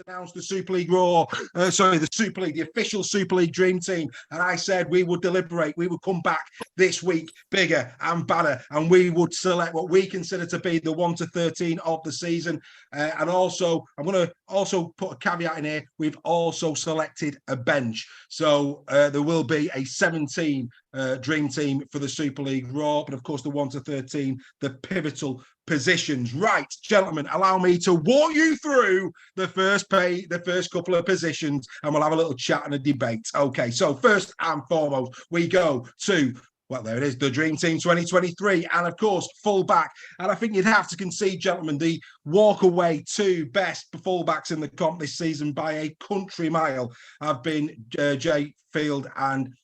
announced the Super League the Super League, the official Super League Dream Team. And I said we would deliberate, we would come back this week bigger and better, and we would select what we consider to be the 1 to 13 of the season. And also, I'm going to also put a caveat in here. We've also selected a bench. So there will be a 17 Dream Team for the Super League Raw, but of course the 1 to 13, the pivotal positions. Right, gentlemen, allow me to walk you through the first couple of positions, and we'll have a little chat and a debate. Okay, so first and foremost, we go to, well, there it is, the Dream Team 2023, and of course, fullback. And I think you'd have to concede, gentlemen, the walk-away two best fullbacks in the comp this season by a country mile have been Jay Field and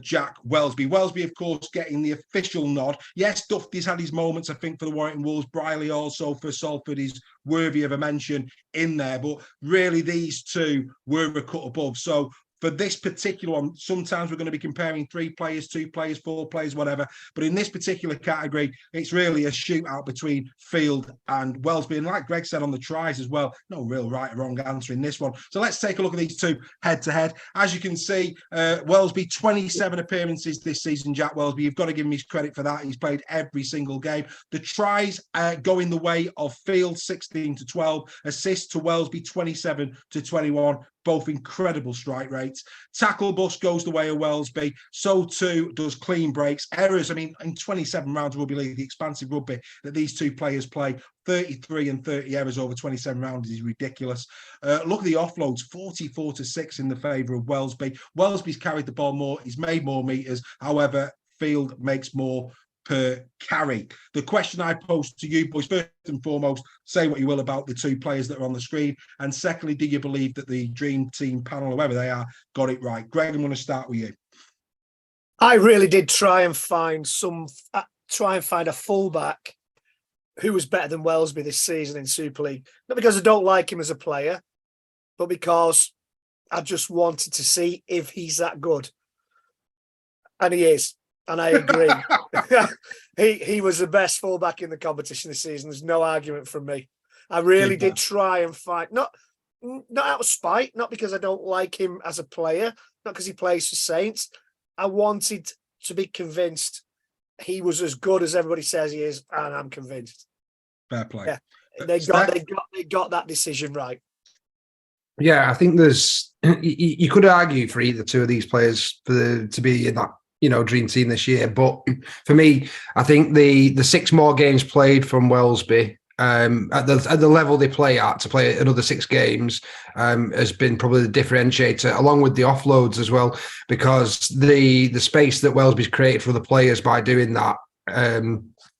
Jack Welsby. Welsby, of course, getting the official nod. Yes, Duffy's had his moments, I think, for the Warrington Wolves. Briley also for Salford is worthy of a mention in there. But really, these two were a cut above. So for this particular one, sometimes we're going to be comparing 3 players, 2 players, 4 players, whatever. But in this particular category, it's really a shootout between Field and Welsby. And like Greg said on the tries as well, no real right or wrong answer in this one. So let's take a look at these two head-to-head. As you can see, Welsby, 27 appearances this season, Jack Welsby. You've got to give him his credit for that. He's played every single game. The tries going the way of Field, 16 to 12. Assists to Welsby, 27 to 21. Both incredible strike rates. Tackle bust goes the way of Welsby. So too does clean breaks. Errors, I mean, in 27 rounds of rugby league, the expansive rugby that these two players play, 33 and 30 errors over 27 rounds is ridiculous. Look at the offloads, 44 to 6 in the favour of Welsby. Welsby's carried the ball more. He's made more meters. However, Field makes more per carry. The question I pose to you boys, first and foremost, say what you will about the two players that are on the screen, and secondly, do you believe that the Dream Team panel, whoever they are, got it right? Greg, I'm going to start with you. I really did try and find a fullback who was better than Welsby this season in Super League, not because I don't like him as a player, but because I just wanted to see if he's that good, and he is. And I agree. he was the best fullback in the competition this season. There's no argument from me. I really did try and find, not out of spite, not because I don't like him as a player, not because he plays for Saints. I wanted to be convinced he was as good as everybody says he is, and I'm convinced. Fair play. Yeah, they got that decision right. Yeah, I think you could argue for either two of these players to be in that Dream Team this year. But for me, I think the 6 more games played from Welsby at the level they play at, to play another 6 games has been probably the differentiator, along with the offloads as well, because the space that Welsby's created for the players by doing that,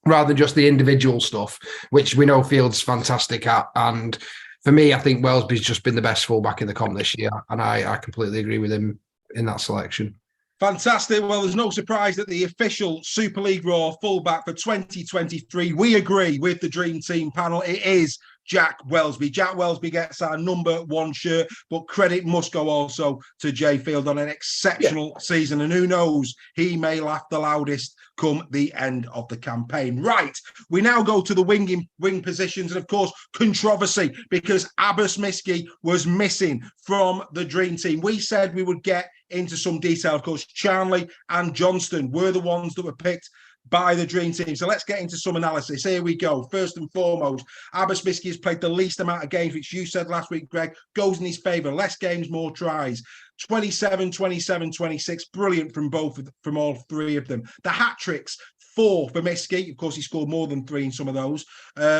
rather than just the individual stuff, which we know Field's fantastic at. And for me, I think Welsby's just been the best fullback in the comp this year, and I completely agree with him in that selection. Fantastic. Well, there's no surprise that the official Super League Raw fullback for 2023, we agree with the Dream Team panel. It is Jack Welsby. Jack Welsby gets our number 1 shirt, but credit must go also to Jay Field on an exceptional season. And who knows, he may laugh the loudest come the end of the campaign. Right, we now go to the wing positions, and of course, controversy, because Abbas Miski was missing from the Dream Team. We said we would get into some detail. Of course, Charnley and Johnston were the ones that were picked by the Dream Team. So let's get into some analysis. Here we go. First and foremost, Abbas Miski has played the least amount of games, which you said last week, Greg, goes in his favour. Less games, more tries. 27, 27, 26. Brilliant from all 3 of them. The hat-tricks, 4 for Miski. Of course, he scored more than 3 in some of those.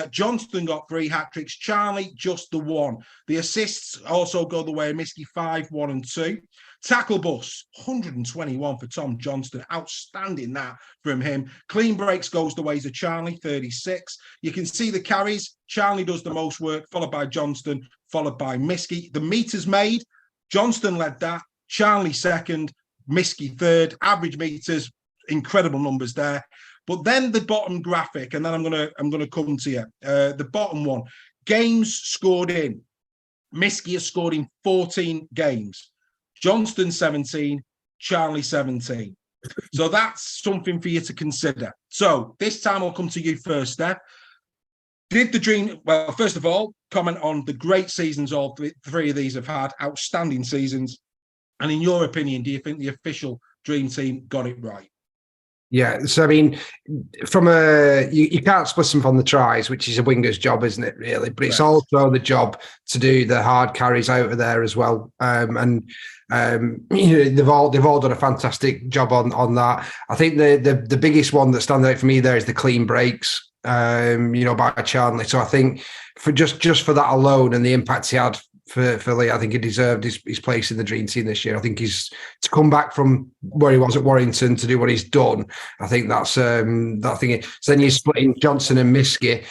Johnston got 3 hat-tricks. Charnley, just the 1. The assists also go the way of Miski, 5, 1 and 2. Tackle bus, 121 for Tom Johnston. Outstanding that from him. Clean breaks goes the ways of Charnley, 36. You can see the carries. Charnley does the most work, followed by Johnston, followed by Miski. The meters made, Johnston led that. Charnley second, Miski third. Average meters, incredible numbers there. But then the bottom graphic, and then I'm gonna come to you. The bottom one, games scored in. Miski has scored in 14 games. Johnston 17, Charnley 17. So that's something for you to consider. So this time I'll come to you first, Steph. Did the dream? Well, first of all, comment on the great seasons of the three of these have had, outstanding seasons. And in your opinion, do you think the official dream team got it right? Yeah, so I mean, you can't split them from the tries, which is a winger's job, isn't it? Really, but it's also the job to do the hard carries out of there as well. They've all done a fantastic job on that. I think the biggest one that stands out for me there is the clean breaks. By Charlie. So I think for just for that alone and the impact he had for Lee, I think he deserved his place in the dream team this year. I think he's to come back from where he was at Warrington to do what he's done. I think that's that thing. So then you're splitting Johnson and Miskey.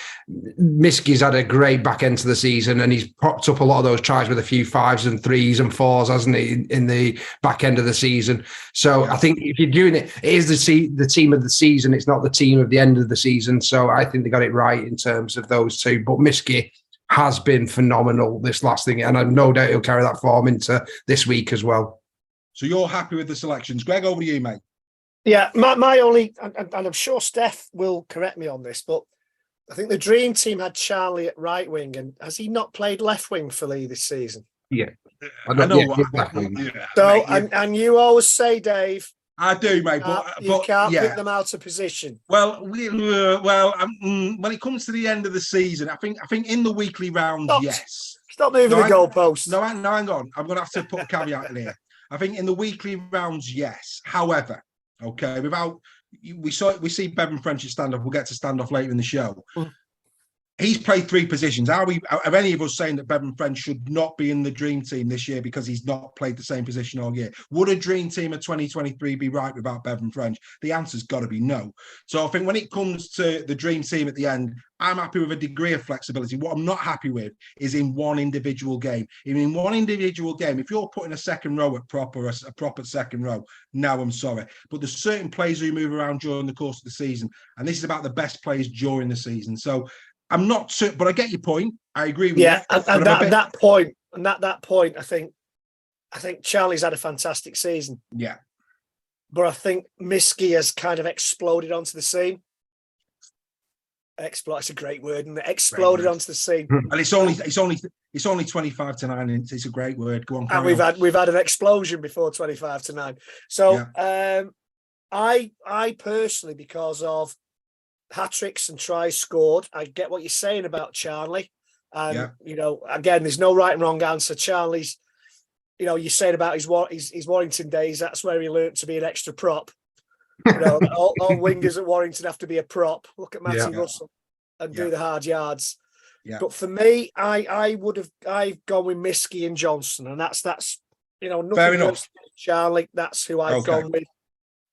Miskey's had a great back end to the season, and he's popped up a lot of those tries with a few 5s and 3s and 4s, hasn't he, in the back end of the season? So I think if you're doing it is the team of the season. It's not the team of the end of the season. So I think they got it right in terms of those two. But Miskey has been phenomenal this last thing, and I've no doubt he'll carry that form into this week as well. So you're happy with the selections. Greg, over to you, mate. Yeah, my only, and I'm sure Steph will correct me on this, but I think the dream team had Charlie at right wing, and has he not played left wing for Lee this season? Yeah. I know. So, and you always say, Dave, I do, mate, but you can't pick them out of position. Well, when it comes to the end of the season, I think in the weekly rounds, yes. Stop moving the goalposts. No, hang on. I'm going to have to put a caveat in here. I think in the weekly rounds, yes. However, okay, we see Bevan French's standoff. We'll get to standoff later in the show. He's played three positions. Are any of us saying that Bevan French should not be in the dream team this year because he's not played the same position all year? Would a dream team of 2023 be right without Bevan French? The answer's got to be no. So I think when it comes to the dream team at the end, I'm happy with a degree of flexibility. What I'm not happy with is in one individual game. In one individual game, if you're putting a second row at a proper second row, no, I'm sorry. But there's certain players who move around during the course of the season, and this is about the best players during the season. So I'm not certain, but I get your point. I agree with you. Yeah, and that point, I think Charlie's had a fantastic season. Yeah. But I think Miskey has kind of exploded onto the scene. It's a great word, and exploded onto the scene. And it's only 25-9, and it's a great word. Go on. And we've had an explosion before 25-9. So I personally, because of hat-tricks and tries scored, I get what you're saying about Charlie. And again, there's no right and wrong answer. Charlie's, you're saying about his Warrington days, that's where he learnt to be an extra prop. All wingers at Warrington have to be a prop. Look at Matty Russell and do the hard yards. Yeah. But for me, I've gone with Miskey and Johnson, and that's nothing fair enough. Charlie, that's who I've gone with,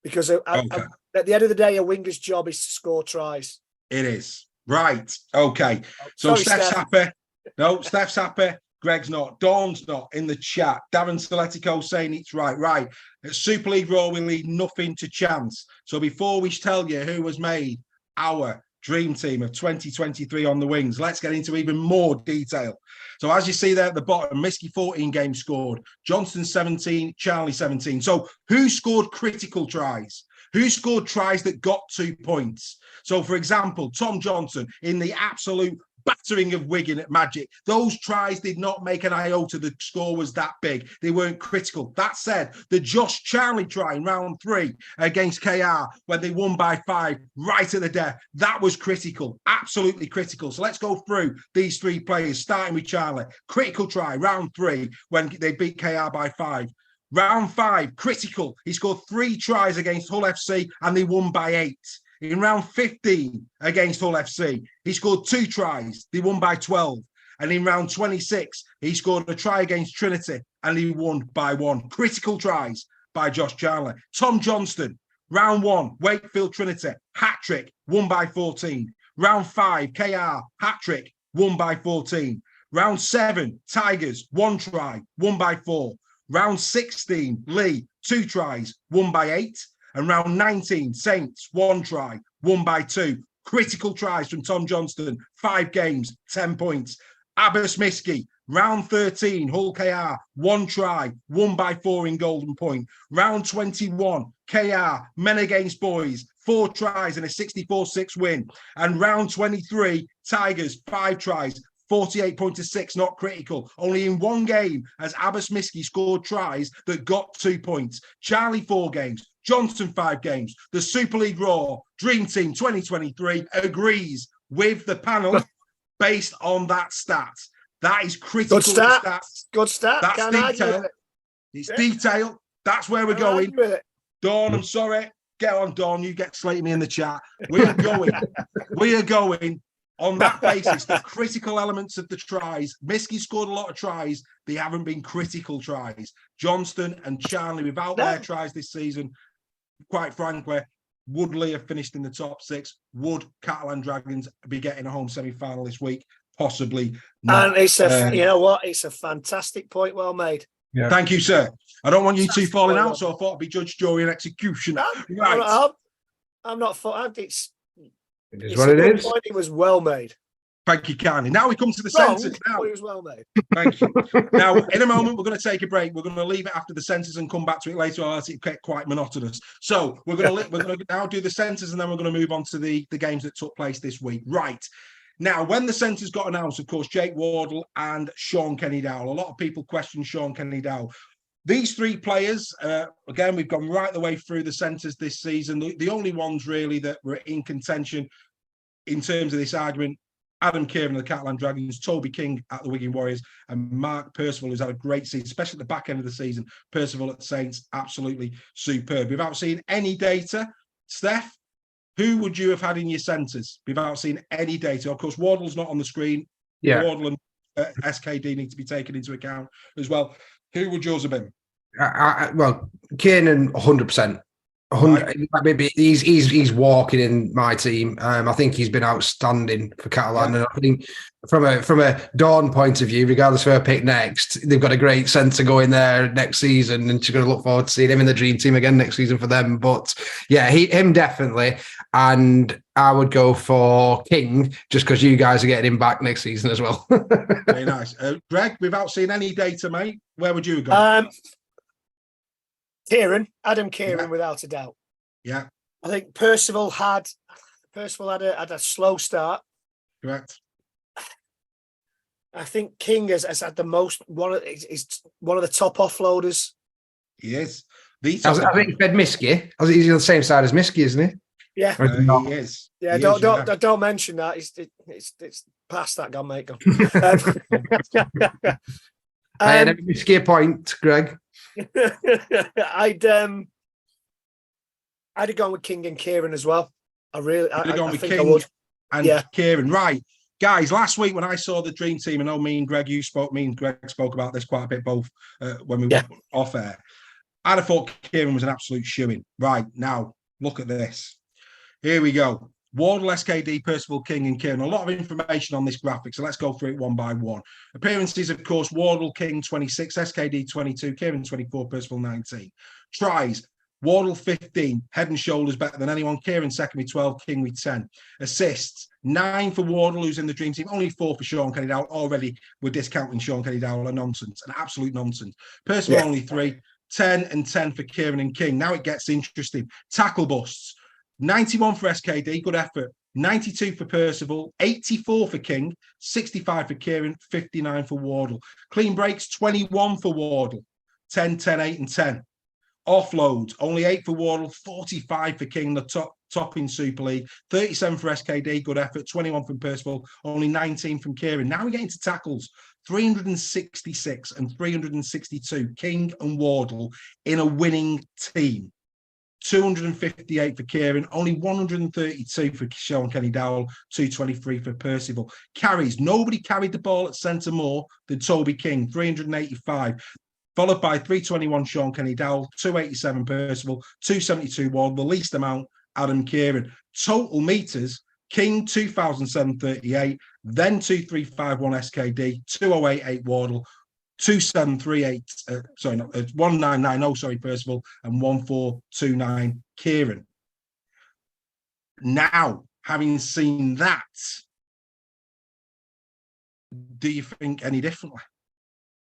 because at the end of the day, a winger's job is to score tries. It is. Right. Okay. So Steph's happy. No, Steph's happy. Greg's not. Dawn's not in the chat. Darren Soletico saying it's right. Right. At Super League Raw, we leave nothing to chance. So before we tell you who has made our dream team of 2023 on the wings, let's get into even more detail. So as you see there at the bottom, Miskey 14 games scored, Johnson 17, Charlie 17. So who scored critical tries? Who scored tries that got 2 points? So, for example, Tom Johnson in the absolute battering of Wigan at Magic. Those tries did not make an iota. The score was that big. They weren't critical. That said, the Josh Charlie try in round 3 against KR when they won by 5 right at the death, that was critical. Absolutely critical. So let's go through these 3 players, starting with Charlie. Critical try, round 3 when they beat KR by 5. Round 5, critical. He scored 3 tries against Hull FC and they won by 8. In round 15 against Hull FC, he scored 2 tries. They won by 12. And in round 26, he scored a try against Trinity and he won by 1. Critical tries by Josh Charlie. Tom Johnston, round 1, Wakefield Trinity, hat-trick, won by 14. Round 5, KR, hat-trick, won by 14. Round 7, Tigers, 1 try, won by 4. Round 16, Lee, 2 tries, won by 8. And round 19, Saints, 1 try, won by 2. Critical tries from Tom Johnston, 5 games, 10 points. Abbas Miskey, round 13, Hull KR, 1 try, won by 4 in Golden Point. Round 21, KR, men against boys, 4 tries and a 64-6 win. And round 23, Tigers, 5 tries, 48 points to 6, not critical. Only in one game has Abbas Miski scored tries that got 2 points. Charlie, 4 games. Johnston, 5 games. The Super League Raw Dream Team 2023 agrees with the panel based on that stat. That is critical. Good stat. Stats. Good stat. That's Can't argue detail. with it. It's detail. That's where we're Can't going. argue with it. Dawn, I'm sorry. Get on, Dawn. You get slating me in the chat. We are going. We are going on that basis. The critical elements of the tries. Miski scored a lot of tries. They haven't been critical tries. Johnston and Charlie, without their tries this season, quite frankly, would Lee have finished in the top 6? Would Catalan Dragons be getting a home semi-final this week? Possibly not. And it's you know what? It's a fantastic point, well made. Yeah. Thank you, sir. I don't want you two falling well out, so I thought I'd be judge, jury, and executioner. No, Right. I'm not for it's It is what it is. Point. It was well made. Thank you, kindly. Now we come to the Wrong, centres. Now, but it was well made. thank you. Now, in a moment, we're going to take a break. We're going to leave it after the centres and come back to it later. Or it get quite monotonous. So we're going to now do the centres, and then we're going to move on to the games that took place this week. Right. Now, when the centres got announced, of course, Jake Wardle and Sean Kenny-Dowell. A lot of people question Sean Kenny-Dowell. These 3 players, again, we've gone right the way through the centres this season. The only ones really that were in contention in terms of this argument, Adam Kieran of the Catalan Dragons, Toby King at the Wigan Warriors, and Mark Percival, who's had a great season, especially at the back end of the season. Percival at Saints, absolutely superb. Without seeing any data, Steph, who would you have had in your centres without seeing any data? Of course, Wardle's not on the screen. Yeah. Wardle and SKD need to be taken into account as well. Who would yours have been? Well, Kiernan, 100%. 100. Maybe he's walking in my team. I think he's been outstanding for Catalan, and I think from a Dawn point of view, regardless of her pick next, they've got a great centre going there next season, and she's going to look forward to seeing him in the dream team again next season for them. But yeah, him definitely, and I would go for King just because you guys are getting him back next season as well. Very nice, Greg. Without seeing any data, mate, where would you go? Adam Kieran, without a doubt. Yeah, I think Percival had a slow start. Correct. I think King has had the most is one of the top offloaders. He is. I think Fed Miski. He's on the same side as Miski, isn't he? Yeah, he is. Yeah, he don't mention that. It's past that, gone, mate. Go. Miski a point, Greg. I'd have gone with King and Kieran as well. I think King I would. And Kieran, right. Guys, last week when I saw the dream team, I know me and Greg spoke about this quite a bit both when we were off air. I'd have thought Kieran was an absolute shoo-in. Right, now, look at this. Here we go. Wardle, SKD, Percival, King and Kieran. A lot of information on this graphic, so let's go through it one by one. Appearances, of course, Wardle, King, 26, SKD, 22, Kieran, 24, Percival, 19. Tries, Wardle, 15, head and shoulders better than anyone. Kieran, second with 12, King with 10. Assists, 9 for Wardle, who's in the dream team, only 4 for Sean Kenny-Dowell. Already we're discounting Sean Kenny-Dowell, a nonsense, an absolute nonsense. Percival, only 3, 10 and 10 for Kieran and King. Now it gets interesting. Tackle busts. 91 for SKD, good effort. 92 for Percival, 84 for King, 65 for Kieran, 59 for Wardle. Clean breaks, 21 for Wardle, 10, 10, 8 and 10. Offloads, only 8 for Wardle, 45 for King, the top in Super League. 37 for SKD, good effort. 21 from Percival, only 19 from Kieran. Now we get into tackles. 366 and 362, King and Wardle in a winning team. 258 for Kieran, only 132 for Sean Kenny-Dowell, 223 for Percival. Carries, nobody carried the ball at centre more than Toby King, 385, followed by 321 Sean Kenny-Dowell, 287 Percival, 272 Wardle, the least amount, Adam Kieran. Total meters, King 2,738, then 2,351 SKD, 2,088 Wardle, 1990, Percival, and 1429 Kieran. Now, having seen that, do you think any differently?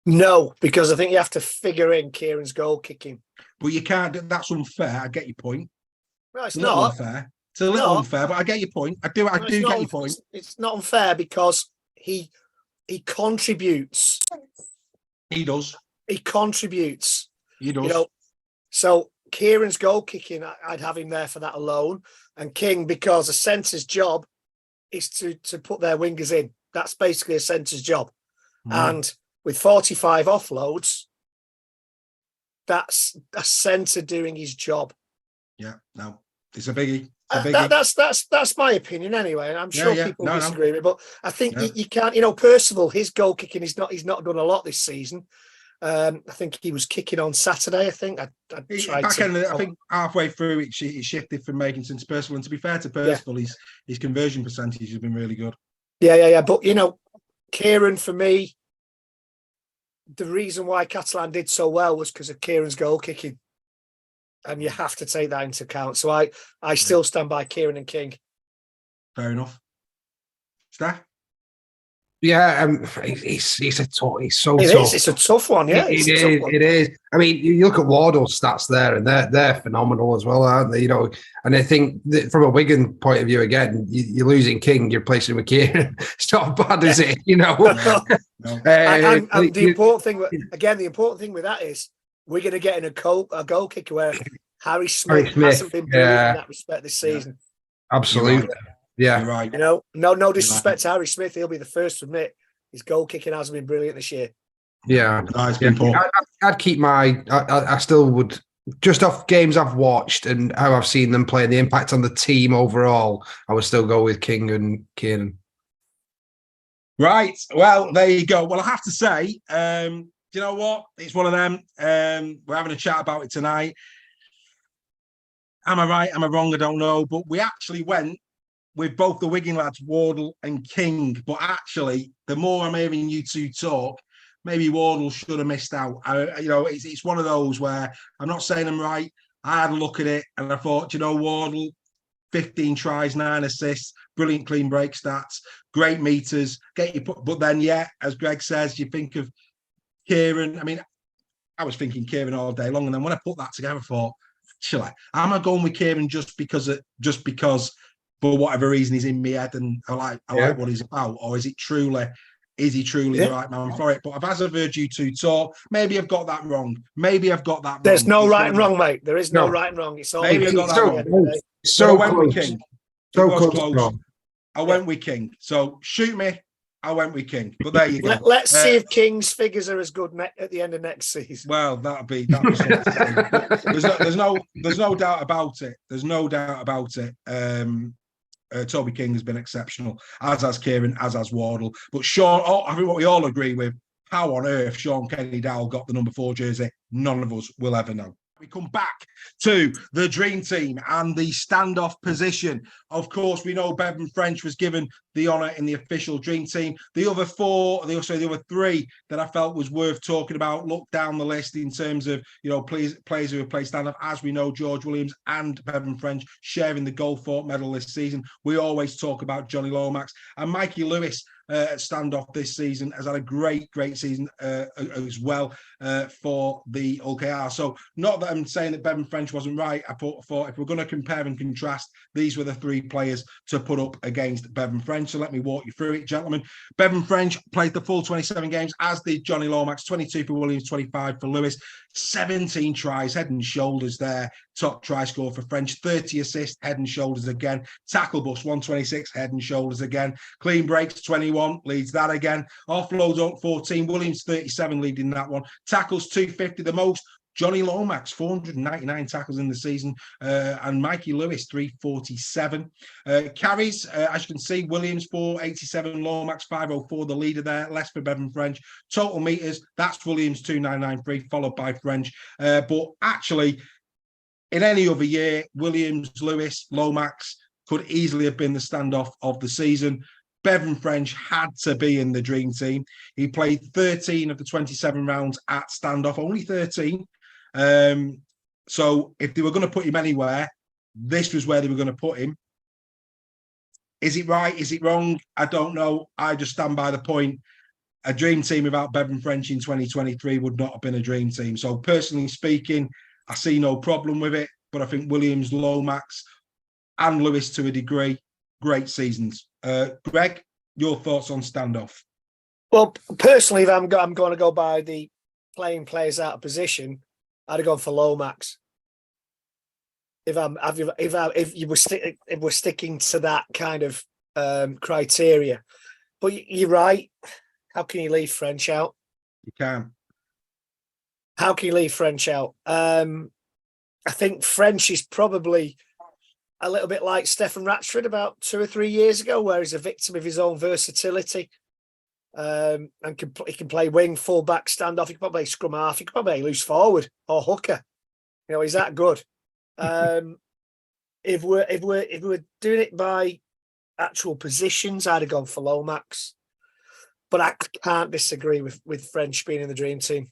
No, because I think you have to figure in Kieran's goal kicking. But you can't, that's unfair. I get your point. No, it's a little not. unfair. It's a little unfair, but I get your point. I do get your point. It's not unfair because he contributes. He does. He contributes. He does. You know, so Kieran's goal kicking, I'd have him there for that alone. And King, because a centre's job is to put their wingers in. That's basically a centre's job. And with 45 offloads, that's a centre doing his job. Yeah, no, it's a biggie. It's a biggie. That's my opinion anyway. And I'm sure people disagree with it, but I think you can't. Percival, his goal kicking, he's not done a lot this season. I think he was kicking on Saturday. I think I think halfway through it shifted from Makinson to Percival. And to be fair to Percival, his conversion percentage has been really good. Yeah. But Kieran, for me, the reason why Catalan did so well was because of Kieran's goal kicking, and you have to take that into account. So I still stand by Kieran and King. Fair enough. Steph? Yeah, it's so tough. Tough. It's a tough one. Yeah, it is. I mean, you look at Wardle's stats there, and they're phenomenal as well, aren't they? And I think that from a Wigan point of view, again, you're losing King, you're replacing with Kieran. It's not bad, is it? No. And the important thing with that is we're going to get in a goal kicker where Harry Smith hasn't been brilliant in that respect this season. Absolutely. Yeah, you're right. No disrespect to Harry Smith. He'll be the first to admit his goal kicking hasn't been brilliant this year. Yeah, I'd keep I still would, just off games I've watched and how I've seen them play and the impact on the team overall, I would still go with King and Kieran. Right. Well, there you go. Well, I have to say, you know what? It's one of them. We're having a chat about it tonight. Am I right? Am I wrong? I don't know. But we actually went with both the Wigan lads, Wardle and King. But actually, the more I'm hearing you two talk, maybe Wardle should have missed out. It's one of those where I'm not saying I'm right. I had a look at it and I thought, Wardle, 15 tries, 9 assists, brilliant clean break stats, great meters. But then, as Greg says, you think of Kieran. I mean, I was thinking Kieran all day long, and then when I put that together, I thought, actually, am I going with Kieran just because for whatever reason he's in my head and I like what he's about, or is he truly the right man for it? But as I've heard you two talk, maybe I've got that wrong. There's no right and wrong, mate. There is no right and wrong. It's all maybe I got that wrong. So I went with King. So close. I went with King. So shoot me. I went with King. But there you go. Let's see if King's figures are as good at the end of next season. Well, that'd be something to say. There's no doubt about it. There's no doubt about it. Toby King has been exceptional, as has Kieran, as has Wardle. But Sean, I think what we all agree with, how on earth Sean Kenny-Dowell got the number 4 jersey, none of us will ever know. We come back to the dream team and the standoff position. Of course, we know Bevan French was given the honour in the official dream team. The other 3 that I felt was worth talking about, look down the list in terms of, players who have played standoff. As we know, George Williams and Bevan French sharing the Goldthorpe medal this season. We always talk about Johnny Lomax and Mikey Lewis. Standoff this season has had a great season as well for the OKR. So not that I'm saying that Bevan French wasn't right. I thought if we're going to compare and contrast, these were the 3 players to put up against Bevan French. So let me walk you through it, gentlemen. Bevan French played the full 27 games, as did Johnny Lomax, 22 for Williams, 25 for Lewis, 17 tries, head and shoulders there. Top try score for French, 30 assists, head and shoulders again. Tackle bust, 126, head and shoulders again. Clean breaks, 21, leads that again. Offloads, 14. Williams, 37, leading that one. Tackles, 250, the most. Johnny Lomax, 499 tackles in the season, and Mikey Lewis, 347. Carries, as you can see, Williams, 487, Lomax, 504, the leader there, less for Bevan French. Total meters, that's Williams, 2993, followed by French. But actually, in any other year, Williams, Lewis, Lomax could easily have been the standoff of the season. Bevan French had to be in the dream team. He played 13 of the 27 rounds at standoff, only 13. So if they were going to put him anywhere, this was where they were going to put him. Is it right? Is it wrong? I don't know. I just stand by the point. A dream team without Bevan French in 2023 would not have been a dream team. So personally speaking, I see no problem with it. but I think Williams, Lomax, and Lewis to a degree, great seasons. Greg, your thoughts on standoff? Well, personally, if I'm going to go by the playing players out of position, I'd have gone for Lomax. If we're sticking to that kind of criteria, but you're right. How can you leave French out? You can. How can you leave French out? I think French is probably a little bit like Stefan Ratchford about 2 or 3 years ago, where he's a victim of his own versatility. And he can play wing, full back, standoff. He can probably play scrum half. He can probably play loose forward or hooker. You know, he's that good. If we're doing it by actual positions, I'd have gone for Lomax. But I can't disagree with French being in the dream team.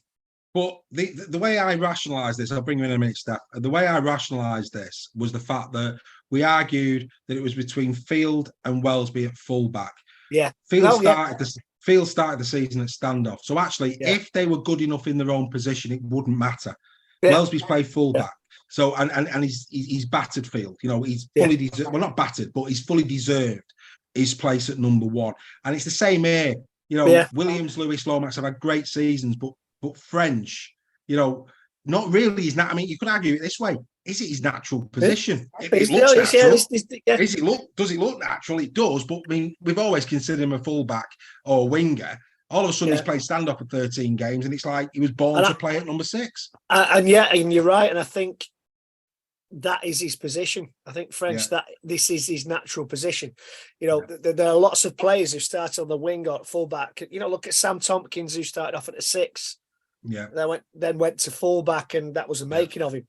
But the way I rationalise this, I'll bring you in a minute, Steph. The way I rationalised this was the fact that we argued that it was between Field and Wellesby at fullback. Yeah. Field started the season at standoff. So actually, if they were good enough in their own position, it wouldn't matter. Yeah. Wellesby's played fullback. So and he's battered Field. You know, he's fully deserved, well, not battered, but he's fully deserved his place at number one. And it's the same here. You know, Williams, Lewis, Lomax have had great seasons, but French, you know, not really. He's not. I mean, you could argue it this way: is it his natural position? It looks natural. Does it look natural? It does. But I mean, we've always considered him a fullback or a winger. All of a sudden, he's played stand-up for 13 games, and it's like he was born to play at number 6. And you're right. And I think that is his position. I think French, that this is his natural position. You know, there are lots of players who started on the wing or fullback. You know, look at Sam Tompkins, who started off at the 6. Yeah. Then went to fullback, and that was the making of him.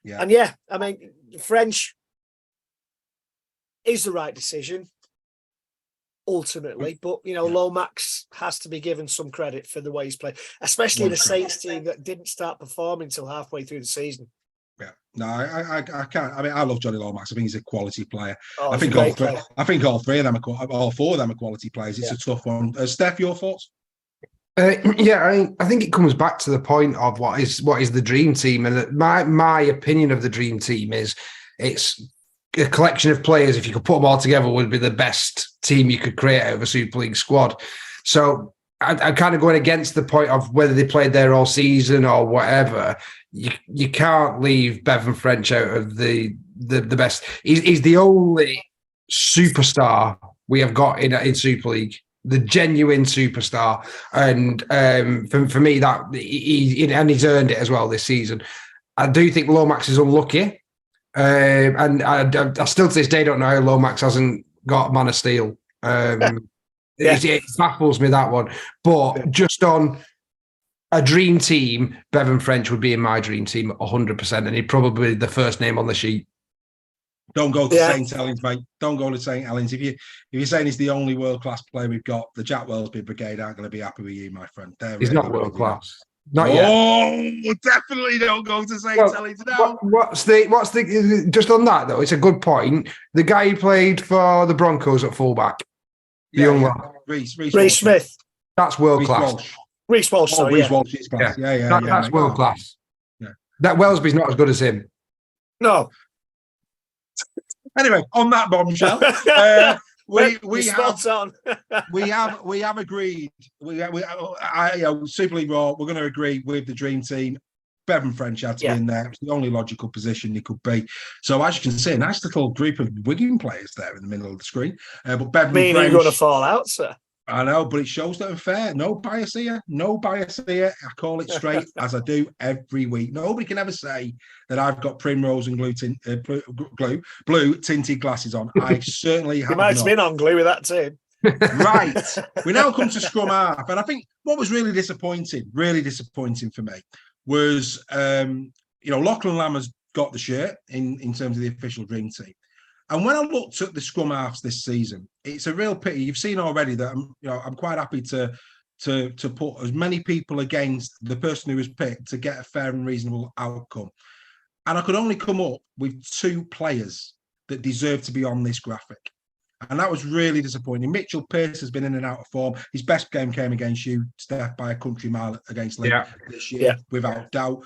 Yeah. And I mean, French is the right decision ultimately, but you know, Lomax has to be given some credit for the way he's played, especially in a Saints team that didn't start performing until halfway through the season. Yeah, no, I can't. I mean, I love Johnny Lomax. I think he's a quality player. Oh, I think all 4 of them are quality players. It's a tough one. Steph, your thoughts? I think it comes back to the point of what is the dream team, and my opinion of the dream team is it's a collection of players. If you could put them all together, would be the best team you could create out of a Super League squad. So I'm kind of going against the point of whether they played there all season or whatever. You can't leave Bevan French out of the best. He's the only superstar we have got in Super League. The genuine superstar, and for me, that he's earned it as well this season. I do think Lomax is unlucky, and I still to this day don't know how Lomax hasn't got Man of Steel. It baffles me, that one. But just on a dream team, Bevan French would be in my dream team 100%, and he'd probably be the first name on the sheet. Don't go to St. Helens, mate. Don't go to St. Helens. If you're saying he's the only world-class player we've got, the Jack Wellesby Brigade aren't going to be happy with you, my friend. He's not world-class. Not yet. Oh, definitely don't go to St. Helens now. What's the just on that though? It's a good point. The guy who played for the Broncos at fullback, the young lad, Reece Smith. That's world-class. Reece Walsh. Reece Walsh is class. That's world-class. Yeah. That Wellesby's not as good as him. No. Anyway, on that bombshell, we have agreed. Super League Raw. We're going to agree with the dream team. Bevan French had to be in there. It's the only logical position he could be. So as you can see, a nice little group of Wigan players there in the middle of the screen. But Bevan French, you're going to fall out, sir. I know, but it shows that I'm fair. No bias here. I call it straight as I do every week. Nobody can ever say that I've got primrose and blue tinted glasses on. I certainly have. You might have been on glue with that too. Right. We now come to scrum half, and I think what was really disappointing for me was, Lachlan Lamb has got the shirt in terms of the official dream team. And when I looked at the scrum halves this season, it's a real pity. You've seen already that I'm quite happy to put as many people against the person who was picked to get a fair and reasonable outcome. And I could only come up with 2 players that deserve to be on this graphic. And that was really disappointing. Mitchell Pearce has been in and out of form. His best game came against you, Steph, by a country mile against Leeds this year, without doubt.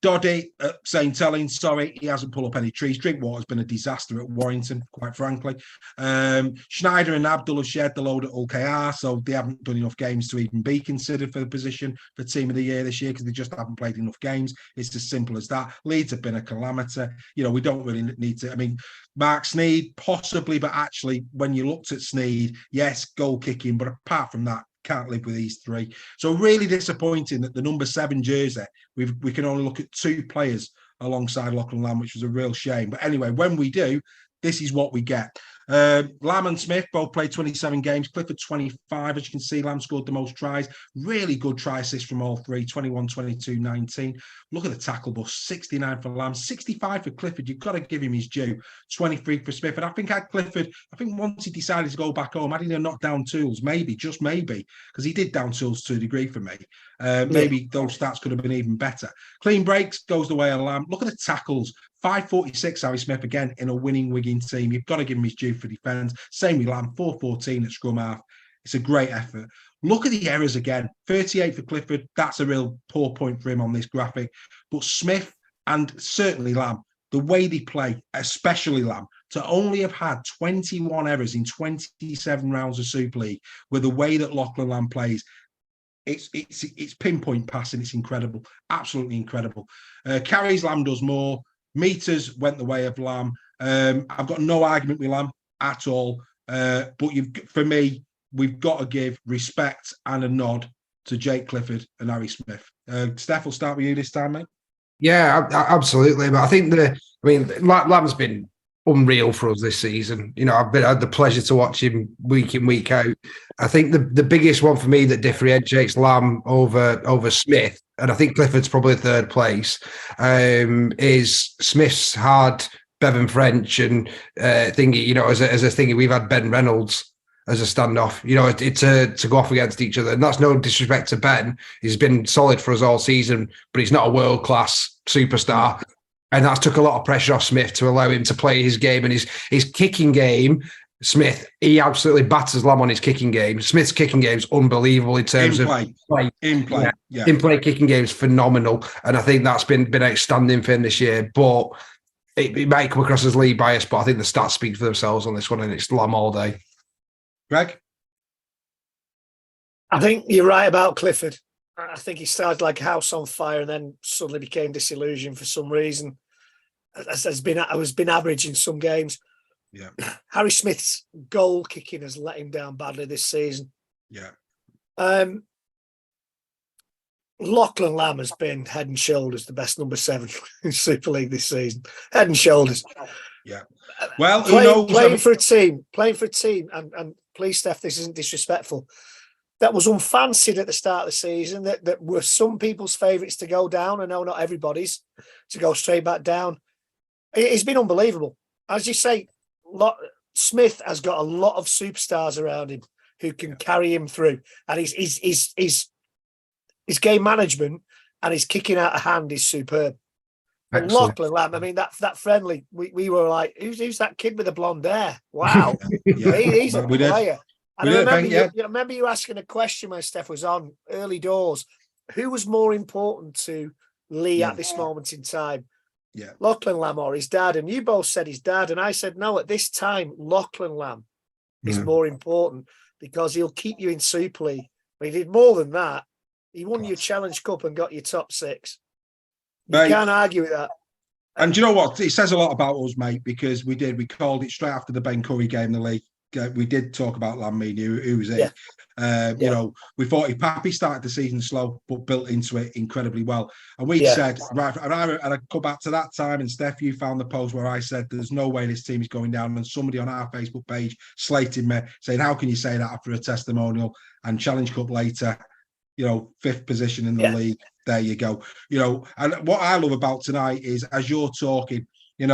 Doddy at St. Helens, sorry, he hasn't pulled up any trees. Drinkwater's been a disaster at Warrington, quite frankly. Schneider and Abdul have shared the load at Hull KR, so they haven't done enough games to even be considered for the position for Team of the Year this year because they just haven't played enough games. It's as simple as that. Leeds have been a calamity. We don't really need to. I mean, Mark Sneed, possibly, but actually, when you looked at Sneed, yes, goal kicking, but apart from that, can't live with these three. So really disappointing that the number 7 jersey, we can only look at 2 players alongside Lachlan Lamb, which was a real shame. But anyway, when we do, this is what we get. Lamb and Smith both played 27 games. Clifford 25. As you can see, Lamb scored the most tries. Really good try assists from all three. 21, 22, 19. Look at the tackle bust. 69 for Lamb. 65 for Clifford. You've got to give him his due. 23 for Smith. And I think Clifford, once he decided to go back home, had he knocked down tools? Maybe, just maybe. Because he did down tools to a degree for me. Maybe those stats could have been even better. Clean breaks goes the way of Lamb. Look at the tackles. 546, Harry Smith, again, in a winning Wigan team. You've got to give him his due for defence. Same with Lamb, 414 at scrum half. It's a great effort. Look at the errors again. 38 for Clifford. That's a real poor point for him on this graphic. But Smith and certainly Lamb, the way they play, especially Lamb, to only have had 21 errors in 27 rounds of Super League with the way that Lachlan Lamb plays, it's pinpoint passing. It's incredible. Absolutely incredible. Carries, Lamb does more. Meters went the way of Lamb. I've got no argument with Lamb at all. But for me, we've got to give respect and a nod to Jake Clifford and Harry Smith. Steph, we'll start with you this time, mate. Yeah, absolutely. But I think Lamb's been unreal for us this season. I've had the pleasure to watch him week in, week out. I think the biggest one for me that differentiates Lamb over Smith, and I think Clifford's probably third place, is Smith's hard Bevan French and thingy. As a thingy, we've had Ben Reynolds as a standoff. To go off against each other, and that's no disrespect to Ben. He's been solid for us all season, but he's not a world class superstar. And that's took a lot of pressure off Smith to allow him to play his game. And his kicking game, Smith, he absolutely batters Lamb on his kicking game. Smith's kicking game is unbelievable in terms of play. In play, kicking game is phenomenal. And I think that's been outstanding for him this year. But it might come across as league bias, but I think the stats speak for themselves on this one, and it's Lamb all day. Greg? I think you're right about Clifford. I think he started like a house on fire and then suddenly became disillusioned for some reason. Has been average in some games. Yeah. Harry Smith's goal kicking has let him down badly this season. Yeah. Lachlan Lamb has been head and shoulders the best number 7 in Super League this season. Head and shoulders. Yeah. Well, playing for a team, and please, Steph, this isn't disrespectful. That was unfancied at the start of the season. That were some people's favourites to go down. I know not everybody's to go straight back down. It's been unbelievable. As you say, Smith has got a lot of superstars around him who can carry him through, and his game management and his kicking out of hand is superb. Lachlan Lamb, I mean that friendly, we were like, who's that kid with the blonde hair? Wow, he's a player. And I remember you asking a question when Steph was on early doors. Who was more important to Lee at this moment in time? Yeah, Lachlan Lamb or his dad? And you both said his dad. And I said, no, at this time, Lachlan Lamb is more important because he'll keep you in Super League. But he did more than that. He won your Challenge Cup and got you top 6. You can't argue with that. And you know what? It says a lot about us, mate, because we called it straight after the Ben Curry game in the league. We did talk about Lamb, who was it? Yeah. We thought Pappy started the season slow, but built into it incredibly well. And we said, right, and I go back to that time, and Steph, you found the post where I said, there's no way this team is going down. And somebody on our Facebook page slated me, saying, how can you say that after a testimonial? And Challenge Cup later, 5th position in the league. There you go. And what I love about tonight is, as you're talking, you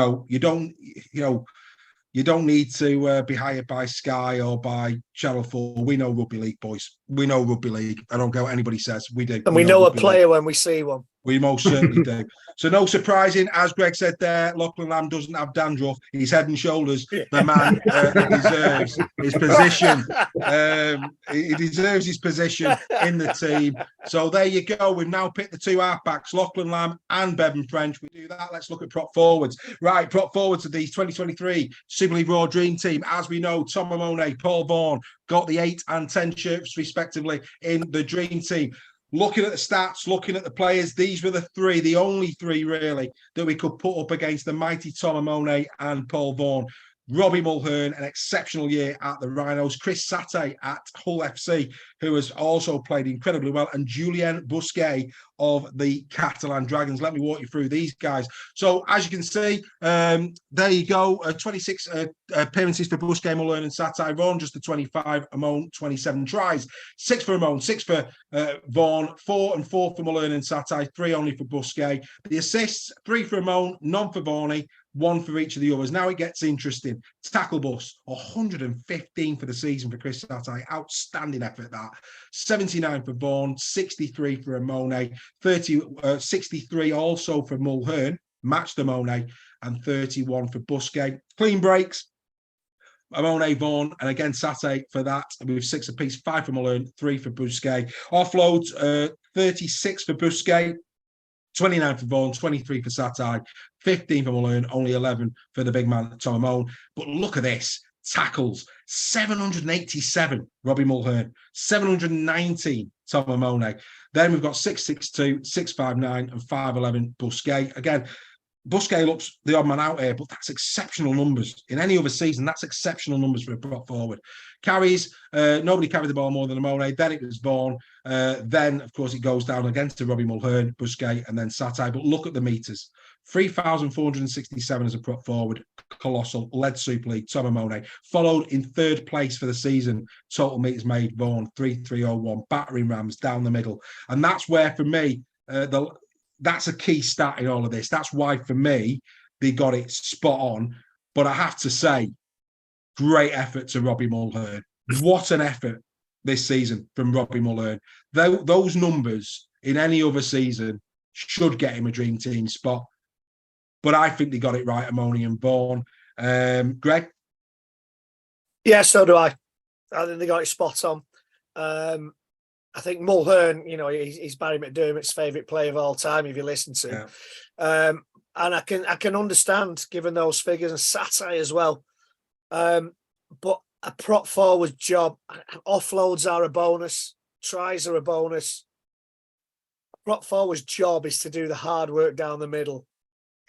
don't need to be hired by Sky or by Channel 4. We know rugby league, boys. We know rugby league. I don't care what anybody says. We do. And we know a player when we see one. We most certainly do. So no surprising, as Greg said there, Lachlan Lamb doesn't have dandruff. He's head and shoulders the man that deserves his position. He deserves his position in the team. So there you go. We've now picked the two halfbacks, Lachlan Lamb and Bevan French. We do that. Let's look at prop forwards. Right, prop forwards of the 2023 Super League Raw Dream Team. As we know, Tom Amone, Paul Vaughan got the 8 and 10 shirts respectively in the Dream Team. Looking at the stats, looking at the players, these were the only three really that we could put up against the mighty Tom Amone and Paul Vaughan. Robbie Mulhern, an exceptional year at the Rhinos. Chris Satay at Hull FC, who has also played incredibly well. And Julien Busquet of the Catalan Dragons. Let me walk you through these guys. So, as you can see, there you go. 26 appearances for Busquet, Mulhern and Satay. Vaughan just the 25. Amon, 27 tries. 6 for Amon, 6 for Vaughan, 4 and 4 for Mulhern and Satay, 3 only for Busquet. The assists, 3 for Amon, none for Varney, 1 for each of the others. Now it gets interesting. Tackle bus, 115 for the season for Chris Satay. Outstanding effort that. 79 for Vaughan, 63 for Amone, 63 also for Mulhern, matched Amone, and 31 for Busquet. Clean breaks, Amone, Vaughan, and again Satay for that with 6 apiece, 5 for Mulhern, 3 for Busquet. Offloads, 36 for Busquet, 29 for Vaughan, 23 for Satay, 15 for Mulhern, only 11 for the big man, Tom Amone. But look at this. Tackles, 787, Robbie Mulhern, 719, Tom Amone. Then we've got 662, 659, and 511, Busquet. Again, Busquet looks the odd man out here, but that's exceptional numbers. In any other season, that's exceptional numbers for a prop forward. Carries, nobody carried the ball more than Amone. Then it was Vaughan. Then, of course, it goes down again to Robbie Mulhern, Busquet, and then Satay. But look at the meters. 3,467 as a prop forward. Colossal. Led Super League, Tom Amone. Followed in 3rd place for the season. Total meters made, Vaughan, 3,301. Battering rams down the middle. And that's where, for me, that's a key stat in all of this. That's why, for me, they got it spot on. But I have to say, great effort to Robbie Mulhern. What an effort this season from Robbie Mulhern. Those numbers in any other season should get him a dream team spot. But I think they got it right, Amone and Vaughan. Greg? Yeah, so do I. I think they got it spot on. I think Mulhern, he's Barry McDermott's favourite player of all time, if you listen to him. Yeah. And I can understand, given those figures, and Satay as well. But a prop forward job, offloads are a bonus, tries are a bonus. A prop forward's job is to do the hard work down the middle.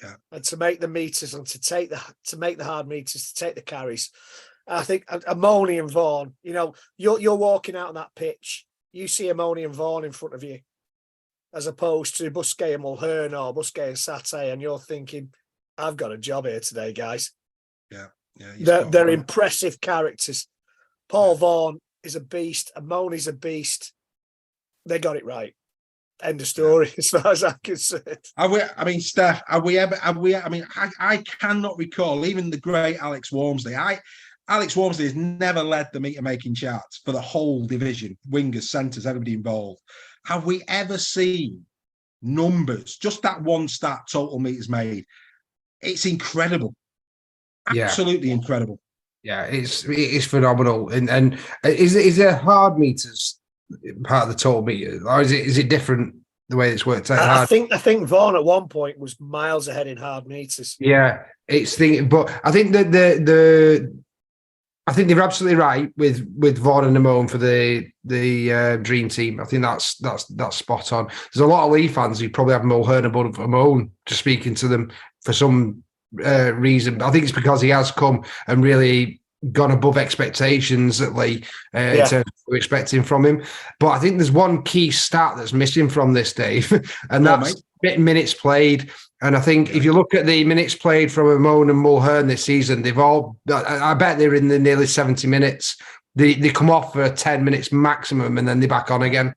Yeah. And to make the meters and to make the hard meters, to take the carries. I think Amone and Vaughan, you're walking out on that pitch, you see Amone and Vaughan in front of you, as opposed to Busquet and Mulhern or Busquet and Satay, and you're thinking, I've got a job here today, guys. Yeah. They're impressive characters. Paul Vaughan is a beast. Amone's a beast. They got it right. End of story, as far as I'm concerned. Steph, I cannot recall even the great Alex Walmsley. Alex Walmsley has never led the meter-making charts for the whole division, wingers, centres, everybody involved. Have we ever seen numbers, just that one stat, total meters made? It's incredible. Absolutely incredible. Yeah, it's phenomenal. And is there hard meters part of the total meter, or is it different the way it's worked out? I think Vaughan at one point was miles ahead in hard meters. Yeah, but I think that I think they're absolutely right with Vaughan and Amone for the dream team. I think that's spot on. There's a lot of Lee fans who probably have Mulhern above Amone, just speaking to them for some reason. I think it's because he has come and really gone above expectations at Lee in terms of what we're expecting from him. But I think there's one key stat that's missing from this, Dave, and that's minutes played. And I think if you look at the minutes played from Amone and Mulhern this season, I bet they're in the nearly 70 minutes. They come off for 10 minutes maximum and then they're back on again.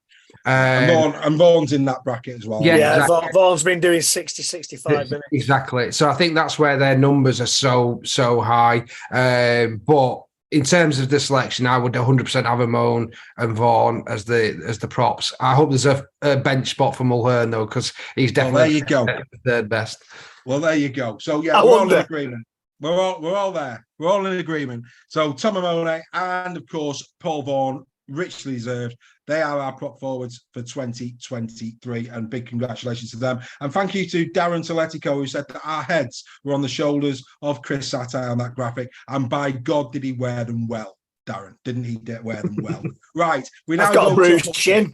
And Vaughan's in that bracket as well. Yeah, exactly. Vaughan's been doing 60, 65 minutes. Exactly. So I think that's where their numbers are so high. But in terms of the selection, I would 100% have Amon and Vaughan as the props. I hope there's a bench spot for Mulhern though, because he's definitely the third best. Well, there you go. So yeah, we're all in agreement. We're all there. We're all in agreement. So Tom Amone and of course Paul Vaughan, richly deserved. They are our prop forwards for 2023, and big congratulations to them. And thank you to Darren Teletico, who said that our heads were on the shoulders of Chris Satire on that graphic, and by God did he wear them well, Darren. Didn't he wear them well? Right. We now got a bruised chin.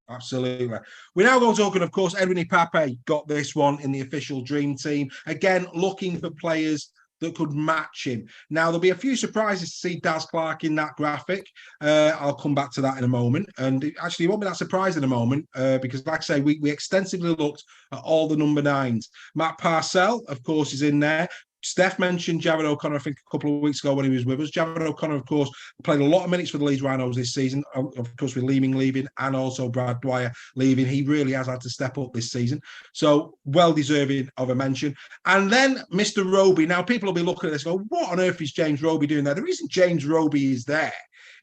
Absolutely. We now go talking, of course, Edwin Ipape got this one in the official dream team. Again, looking for players that could match him. Now, there'll be a few surprises to see Daz Clark in that graphic. I'll come back to that in a moment. And actually, it won't be that surprised in a moment because, like I say, we extensively looked at all the number 9s. Matt Parcell, of course, is in there. Steph mentioned Jared O'Connor, I think, a couple of weeks ago when he was with us. Jared O'Connor, of course, played a lot of minutes for the Leeds Rhinos this season, of course, with Leeming leaving and also Brad Dwyer leaving. He really has had to step up this season. So, well-deserving of a mention. And then Mr. Roby. Now, people will be looking at this and go, what on earth is James Roby doing there? The reason James Roby is there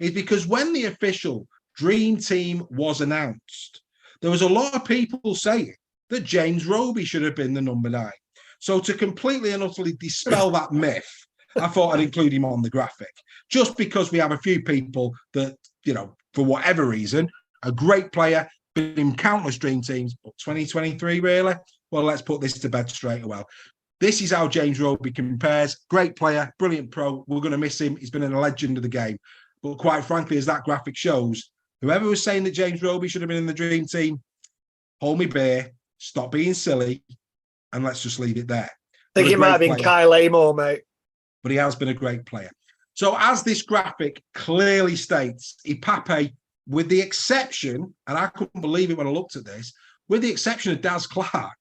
is because when the official dream team was announced, there was a lot of people saying that James Roby should have been the number 9. So to completely and utterly dispel that myth, I thought I'd include him on the graphic, just because we have a few people that, you know, for whatever reason, a great player, been in countless dream teams, but 2023, really? Well, let's put this to bed straight away. This is how James Roby compares. Great player, brilliant pro. We're going to miss him. He's been a legend of the game. But quite frankly, as that graphic shows, whoever was saying that James Roby should have been in the dream team, hold me beer, stop being silly, and let's just leave it there. I think it might have been Kyle Amor, mate. But he has been a great player. So as this graphic clearly states, Ipape, with the exception, and I couldn't believe it when I looked at this, with the exception of Daz Clark,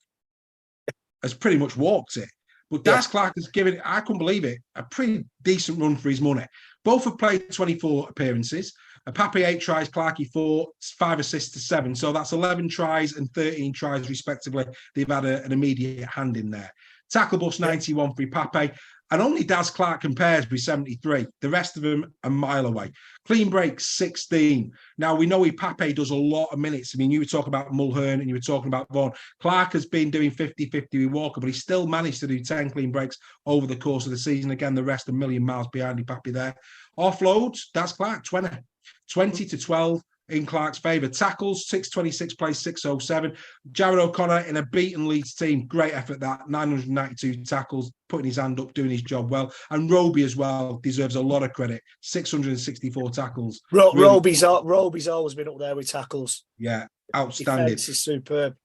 has pretty much walked it. But Daz Clark has given, I couldn't believe it, a pretty decent run for his money. Both have played 24 appearances. Ipape 8 tries, Clarkey 4, 5 assists to 7. So that's 11 tries and 13 tries, respectively. They've had an immediate hand in there. Tackle bust 91 for Ipape. And only Daz Clark compares with 73. The rest of them a mile away. Clean breaks 16. Now, we know Ipape does a lot of minutes. I mean, you were talking about Mulhern and you were talking about Vaughan. Clark has been doing 50-50 with Walker, but he still managed to do 10 clean breaks over the course of the season. Again, the rest a million miles behind Ipape there. Offloads, Daz Clark, 20 to 12 in Clark's favour. Tackles, 626 plays 607. Jared O'Connor in a beaten Leeds team. Great effort that. 992 tackles, putting his hand up, doing his job well. And Roby as well deserves a lot of credit. 664 tackles. Roby's always been up there with tackles. Yeah, outstanding. Defense is superb.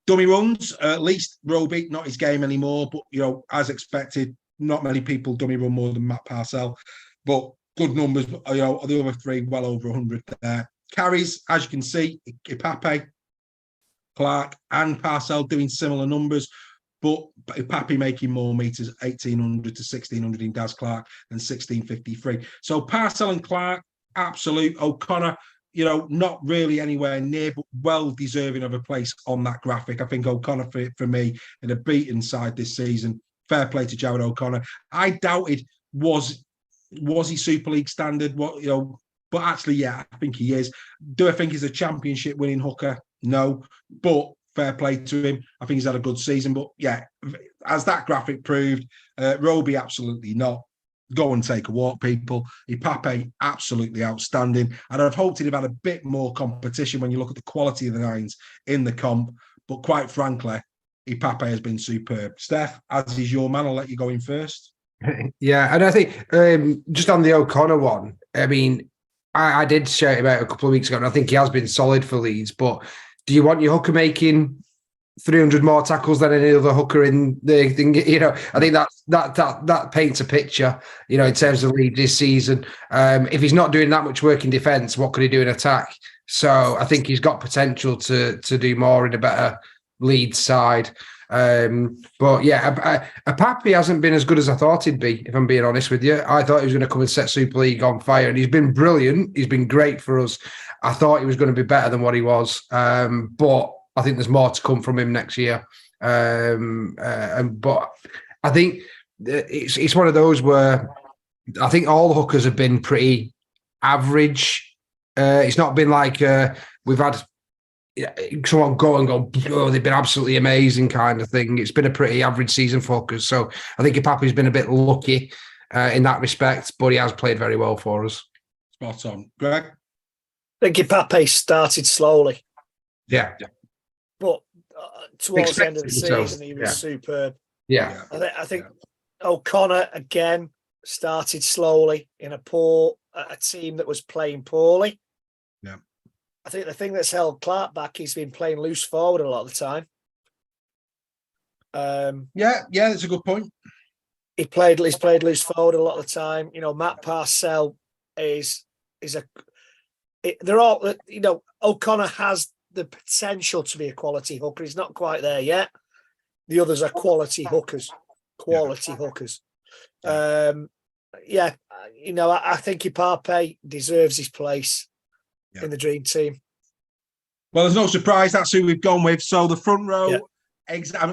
Dummy runs, at least Roby, not his game anymore, but, you know, as expected, not many people dummy run more than Matt Parcell. But good numbers, you know, the other 3 well over 100 there. Carries, as you can see, Ipape, Clark and Parcell doing similar numbers, but Ipape making more meters, 1,800 to 1,600 in Daz Clark and 1,653. So Parcell and Clark, absolute. O'Connor, you know, not really anywhere near, but well deserving of a place on that graphic. I think O'Connor, for me, in a beaten side this season. Fair play to Jared O'Connor. I doubted, was he Super League standard? What, you know, but actually, yeah, I think he is. Do I think he's a championship winning hooker? No, but fair play to him. I think he's had a good season. But yeah, as that graphic proved, Roby absolutely not. Go and take a walk, people. Ipape absolutely outstanding. And I've hoped he'd have had a bit more competition when you look at the quality of the 9s in the comp. But quite frankly, Ipape has been superb. Steph, as is your man, I'll let you go in first. Yeah, and I think just on the O'Connor one, I mean, I did shout him out a couple of weeks ago, and I think he has been solid for Leeds. But do you want your hooker making 300 more tackles than any other hooker in the thing? You know, I think that paints a picture, you know, in terms of Leeds this season. If he's not doing that much work in defence, what could he do in attack? So I think he's got potential to do more in a better Leeds side. But yeah, Ipape hasn't been as good as I thought he'd be, if I'm being honest with you. I thought he was going to come and set Super League on fire, and he's been brilliant. He's been great for us. I thought he was going to be better than what he was, but I think there's more to come from him next year. But I think it's one of those where I think all the hookers have been pretty average. It's not been like we've had someone go and go, oh, they've been absolutely amazing kind of thing. It's been a pretty average season for hookers. So I think Ipape's been a bit lucky in that respect, but he has played very well for us. Spot on. Greg? I think Ipape started slowly. Yeah. But towards the end of the season, he was superb. Yeah. I think O'Connor, again, started slowly in a team that was playing poorly. Yeah. I think the thing that's held Clark back, he's been playing loose forward a lot of the time. Yeah, that's a good point. He's played loose forward a lot of the time. Matt Parcell they're all, O'Connor has the potential to be a quality hooker. He's not quite there yet. The others are quality hookers. Hookers. I think Ipape deserves his place in the dream team. Well, there's no surprise. That's who we've gone with. So the front row,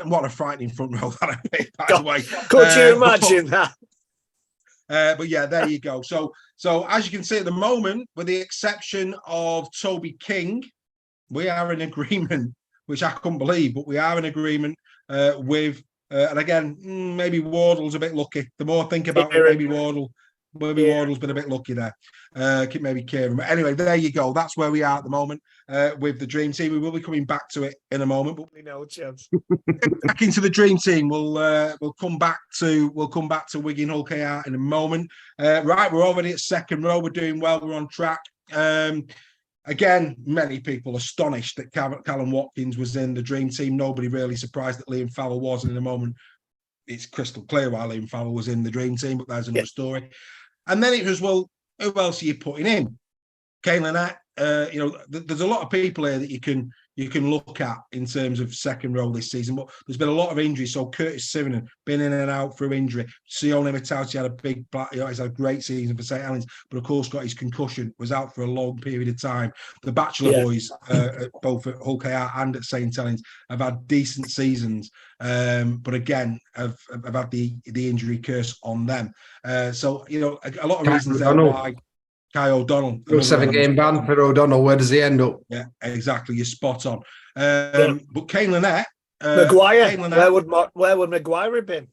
what a frightening front row that I made, by the way. Could you imagine that? But yeah, there you go. So as you can see at the moment, with the exception of Toby King, we are in agreement, which I couldn't believe, but we are in agreement with, and again, maybe Wardle's a bit lucky. The more I think about it, maybe Wardle's been a bit lucky there. Maybe Kieran. But anyway, there you go. That's where we are at the moment with the dream team. We will be coming back to it in a moment. But no chance. Back into the dream team. We'll come back to Wigan Hull KR in a moment. Right, we're already at second row. We're doing well. We're on track. Again, many people astonished that Callum Watkins was in the dream team. Nobody really surprised that Liam Farrell wasn't. In a moment, it's crystal clear why Liam Farrell was in the dream team, but there's another story. And then it was, well, who else are you putting in? Kane Lynette. There's a lot of people here that you can look at in terms of second row this season, but there's been a lot of injuries. So Curtis Sivernon been in and out through injury. Sione Matauti had he's had a great season for St Helens, but of course got his concussion, was out for a long period of time. The Bachelor boys, both at Hull KR and at St Helens, have had decent seasons, but again have had the injury curse on them. So a lot of reasons there why. Kai O'Donnell. 7-game ban for O'Donnell. Where does he end up? Yeah, exactly. You're spot on. But Kane Lynette. Maguire. Where would Maguire have been?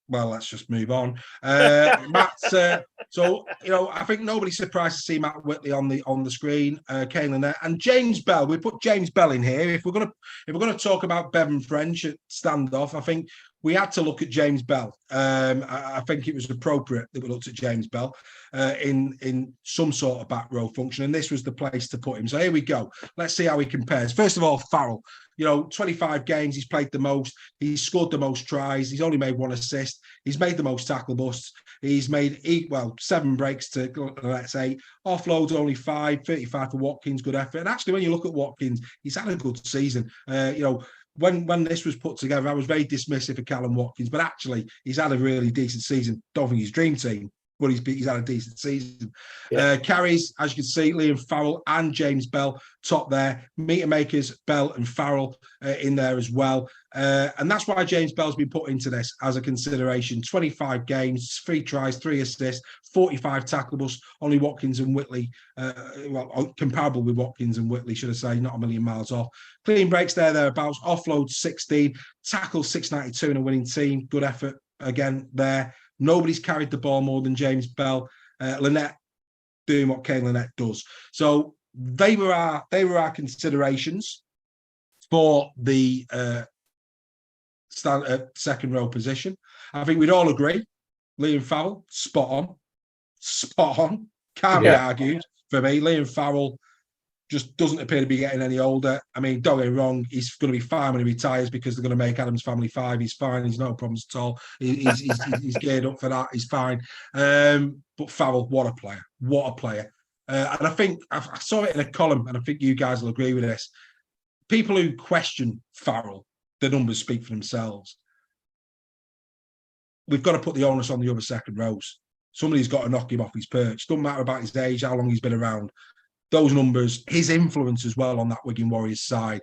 Well, let's just move on. Matt. I think nobody's surprised to see Matt Whitley on the screen. Kane Lynette and James Bell. We put James Bell in here. If we're gonna talk about Bevan French at standoff, I think we had to look at James Bell. I think it was appropriate that we looked at James Bell in some sort of back row function, and this was the place to put him. So here we go. Let's see how he compares. First of all, Farrell. 25 games, he's played the most. He's scored the most tries. He's only made 1 assist. He's made the most tackle busts. He's made 7 breaks to, let's say, offloads only 5, 35 for Watkins, good effort. And actually, when you look at Watkins, he's had a good season. When this was put together, I was very dismissive of Callum Watkins, but actually, he's had a really decent season. Don't think he's dream team, but he's had a decent season. Carries, as you can see, Liam Farrell and James Bell top there. Meter makers, Bell and Farrell in there as well. And that's why James Bell's been put into this as a consideration. 25 games, 3 tries, 3 assists, 45 tackle busts. Only Watkins and Whitley, comparable with Watkins and Whitley, should I say, not a million miles off. Clean breaks thereabouts. Offload 16, tackles 692 in a winning team. Good effort again there. Nobody's carried the ball more than James Bell. Lynette doing what Kane Lynette does. So they were our considerations for the second row position. I think we'd all agree. Liam Farrell, spot on. Can't be argued for me. Liam Farrell just doesn't appear to be getting any older. I mean, don't get me wrong, he's going to be fine when he retires because they're going to make Adam's Family 5. He's fine. He's no problems at all. He's geared up for that. He's fine. But Farrell, what a player. What a player. And I think I saw it in a column, and I think you guys will agree with this. People who question Farrell, the numbers speak for themselves. We've got to put the onus on the other second rows. Somebody's got to knock him off his perch. Doesn't matter about his age, how long he's been around. Those numbers, his influence as well on that Wigan Warriors side,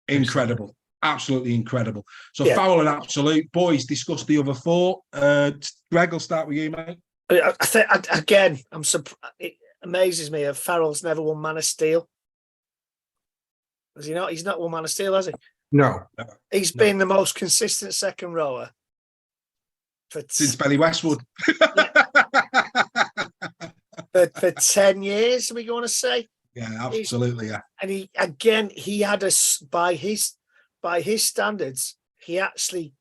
incredible. absolutely incredible. So Yeah. Farrell and absolute. Boys, discuss the other four. Greg, I'll start with you, mate. I think again, I'm surprised. It amazes me that Farrell's never won Man of Steel. Has he not? He's not won Man of Steel, has he? No. He's been the most consistent second rower Since Benny Westwood. for 10 years, are we going to say? Yeah, absolutely. Yeah. And he had by his standards, he actually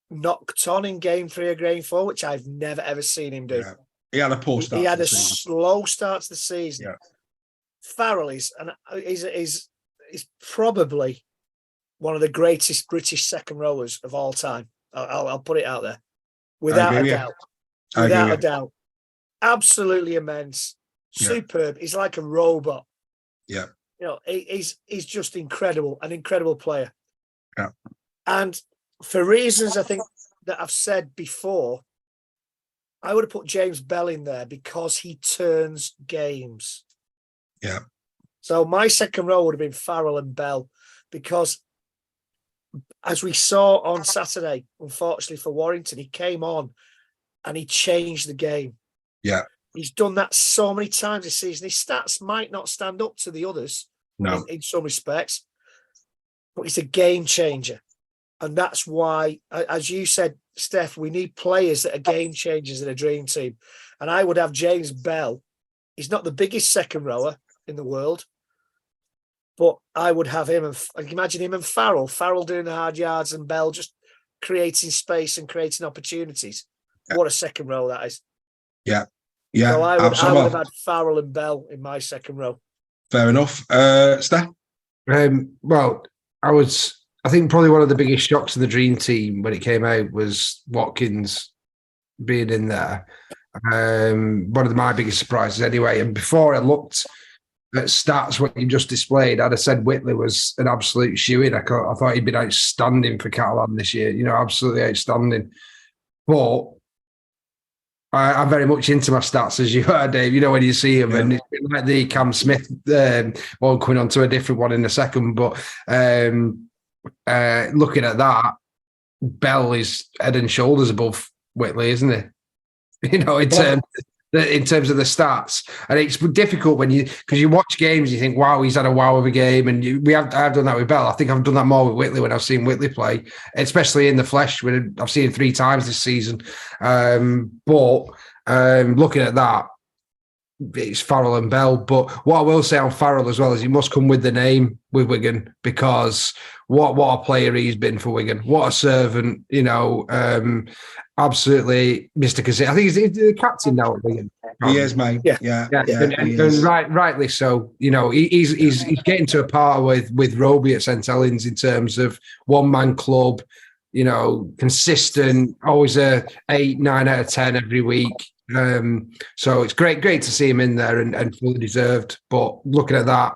knocked on in game 3 of game 4, which I've never ever seen him do. Yeah. He had a poor start. He had a slow start to the season. Yeah. Farrell is probably one of the greatest British second rowers of all time. I'll put it out there, without a doubt. Without a doubt, absolutely immense, superb. He's like a robot. Yeah, you know, he's just incredible, an incredible player. Yeah, and for reasons I think that I've said before, I would have put James Bell in there because he turns games. Yeah. So my second row would have been Farrell and Bell, because as we saw on Saturday, unfortunately for Warrington, he came on and he changed the game. Yeah. He's done that so many times this season. His stats might not stand up to the others in some respects, but he's a game changer. And that's why, as you said, Steph, we need players that are game changers in a dream team. And I would have James Bell. He's not the biggest second rower in the world, but I would have him. And imagine him and Farrell. Farrell doing the hard yards and Bell just creating space and creating opportunities. Yeah. What a second row that is. Yeah. Yeah. So I would have had Farrell and Bell in my second row. Fair enough. Steph? Well, I think probably one of the biggest shocks in the dream team when it came out was Watkins being in there. One of my biggest surprises anyway. And before I looked at stats, what you just displayed, I'd have said Whitley was an absolute shoe-in. I thought he'd been outstanding for Catalan this year, absolutely outstanding. But I'm very much into my stats, as you are, Dave. When you see him, and it's like the Cam Smith one coming on to a different one in a second. But looking at that, Bell is head and shoulders above Whitley, isn't he? In terms of the stats, and it's difficult because you watch games, you think, "Wow, he's had a wow of a game," and I've done that with Bell. I think I've done that more with Whitley when I've seen Whitley play, especially in the flesh. When I've seen him 3 times this season, but looking at that, it's Farrell and Bell. But what I will say on Farrell as well is he must come with the name with Wigan, because what a player he's been for Wigan. What a servant, absolutely Mr. Consistent. I think he's the captain now at Wigan. He is, mate. Yeah. And rightly so. He's getting to a par with Roby at St Helens in terms of one-man club, consistent, always a 8, 9 out of 10 every week. So it's great to see him in there and fully deserved. But looking at that,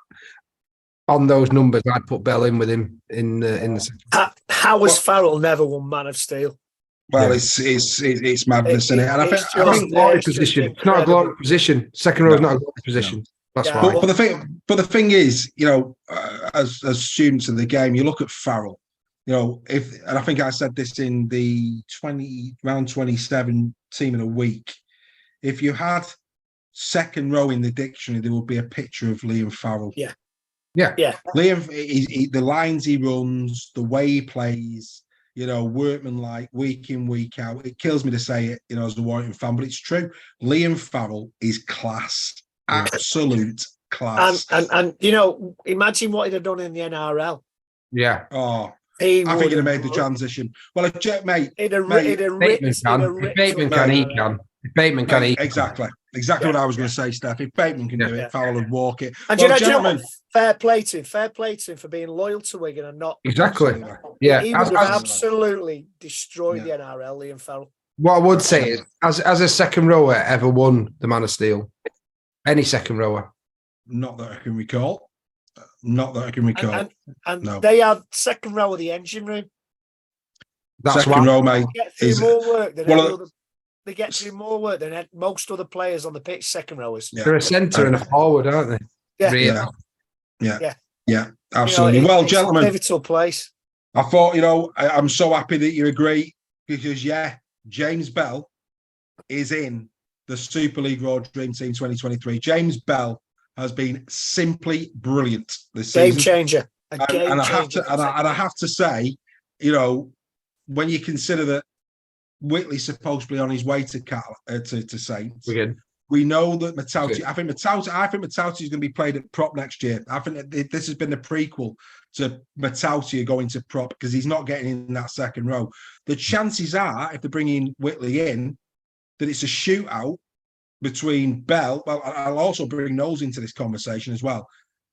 on those numbers, I'd put Bell in with him in the second. How has Farrell never won Man of Steel? Well, it's madness, isn't it? And I think glory position. It's not a glory position. Second row is not a glory position. That's why. But the thing is, as students of the game, you look at Farrell. And I think I said this in the round 27 team in a week. If you had second row in the dictionary, there would be a picture of Liam Farrell. Yeah. Liam, the lines he runs, the way he plays, workmanlike, week in, week out. It kills me to say it, as a Warrington fan, but it's true. Liam Farrell is class, absolute class. And imagine what he'd have done in the NRL. Yeah. Oh, I think he'd have made the transition. Well, if Bateman can, he can. If Bateman can, he can. Exactly what I was going to say, Steph. If Bateman can do it, Farrell would walk it. And gentlemen, fair play to him for being loyal to Wigan and not. Exactly. Yeah. He would have absolutely destroyed the NRL, Liam Farrell. What I would say is, as a second rower ever won the Man of Steel? Any second rower? Not that I can recall. And no. They have second row of the engine room. That's second row, mate. They get through more work than most other players on the pitch, second rowers. Yeah. They're a centre and a forward, aren't they? Yeah, absolutely. Well, gentlemen, pivotal place. I thought, I'm so happy that you agree because, James Bell is in the Super League Raw Dream Team 2023. James Bell has been simply brilliant this Game season. changer. And I have to say, when you consider that Whitley's supposed to be on his way to Saints, we know that Matauti. I think Matauti is going to be played at prop next year. I think that this has been the prequel to Matauti going to prop because he's not getting in that second row. The chances are, if they're bringing Whitley in, that it's a shootout between Bell. Well, I'll also bring Knowles into this conversation as well.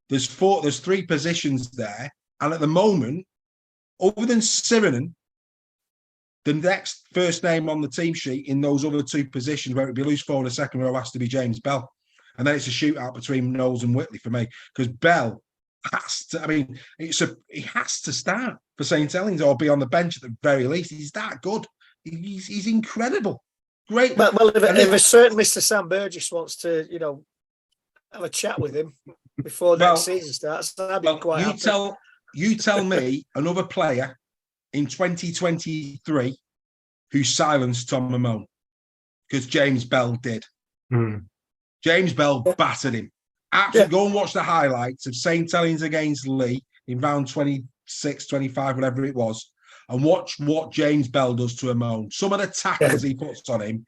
There's three positions there, and at the moment, other than Sirinen, the next first name on the team sheet in those other two positions, where it'd be loose forward, the second row has to be James Bell, and then it's a shootout between Knowles and Whitley for me because Bell has to. I mean, he has to start for St. Helens or be on the bench at the very least. He's that good. He's incredible. Great. Well, if a certain Mr. Sam Burgess wants to, have a chat with him before next season starts, I'd be quite happy. You tell me another player in 2023 who silenced Tom Mamone, because James Bell did. James Bell battered him. Absolutely. Go and watch the highlights of St. Helens against Lee in round 26, 25, whatever it was, and watch what James Bell does to Mamone. Some of the tackles he puts on him.